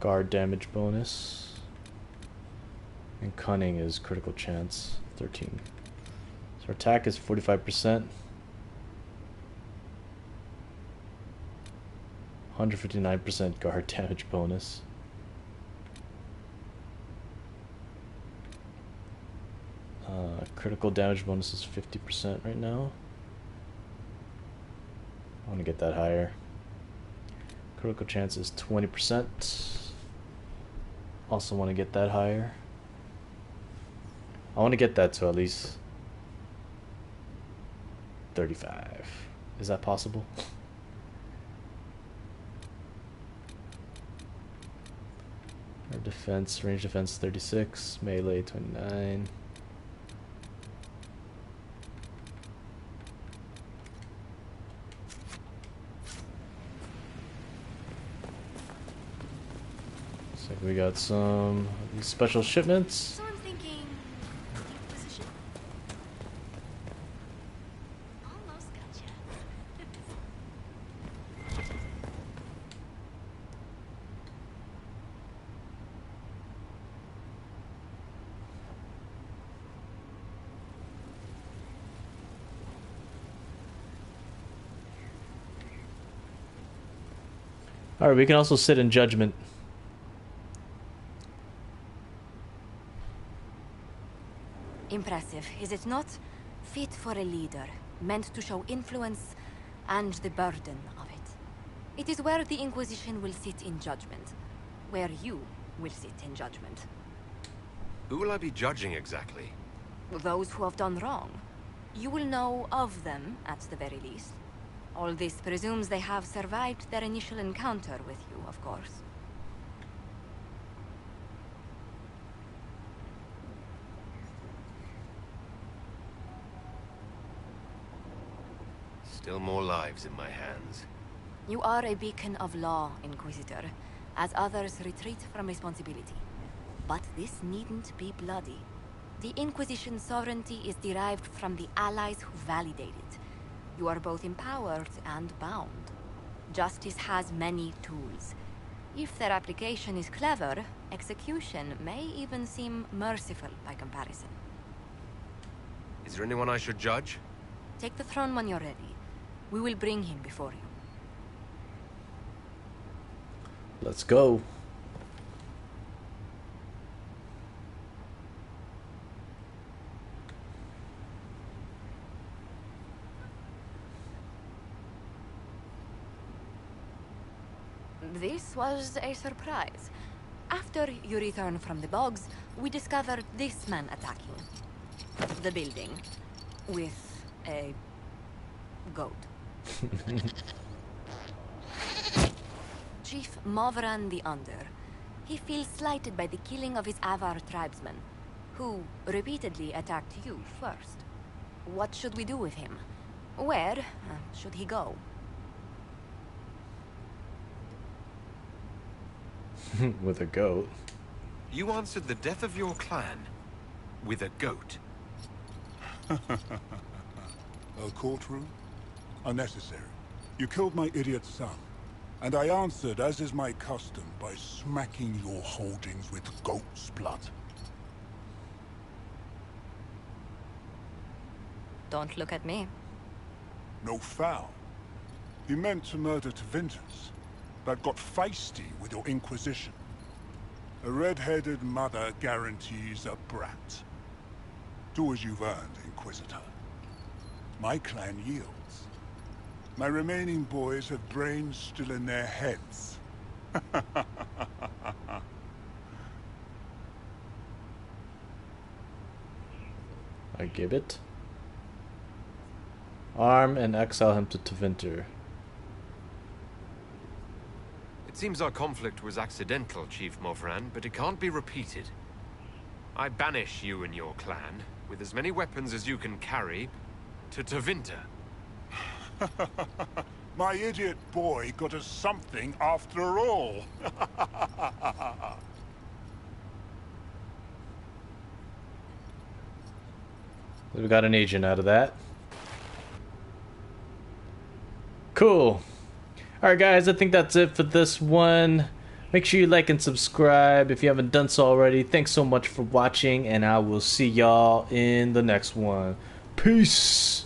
Guard damage bonus. And cunning is critical chance, 13. So our attack is 45%. 159% guard damage bonus. Critical damage bonus is 50% right now. I want to get that higher. Critical chance is 20%. Also want to get that higher. I want to get that to at least 35. Is that possible? Our defense, range defense 36, melee 29. Looks like we got some of these special shipments. So I'm thinking Inquisition? Almost gotcha. Alright, we can also sit in judgment. Impressive, is it not? Fit for a leader, meant to show influence and the burden of it. It is where the Inquisition will sit in judgment. Where you will sit in judgment. Who will I be judging exactly? Those who have done wrong. You will know of them, at the very least. All this presumes they have survived their initial encounter with you, of course. Still more lives in my hands. You are a beacon of law, Inquisitor, as others retreat from responsibility. But this needn't be bloody. The Inquisition's sovereignty is derived from the allies who validate it. You are both empowered and bound. Justice has many tools. If their application is clever, execution may even seem merciful by comparison. Is there anyone I should judge? Take the throne when you're ready. We will bring him before you. Let's go. This was a surprise. After you return from the bogs, we discovered this man attacking the building with a goat. Chief Movran the Under. He feels slighted by the killing of his Avar tribesmen, who repeatedly attacked you first. What should we do with him? Where should he go? With a goat. You answered the death of your clan with a goat. A courtroom? Unnecessary. You killed my idiot son, and I answered, as is my custom, by smacking your holdings with goat's blood. Don't look at me. No foul. You meant to murder Tevinters, but got feisty with your Inquisition. A red-headed mother guarantees a brat. Do as you've earned, Inquisitor. My clan yields. My remaining boys have brains still in their heads. I give it. Arm and exile him to Tevinter. It seems our conflict was accidental, Chief Movran, but it can't be repeated. I banish you and your clan, with as many weapons as you can carry, to Tevinter. My idiot boy got us something after all. We got an agent out of that. Cool. Alright guys, I think that's it for this one. Make sure you like and subscribe if you haven't done so already. Thanks so much for watching, and I will see y'all in the next one. Peace!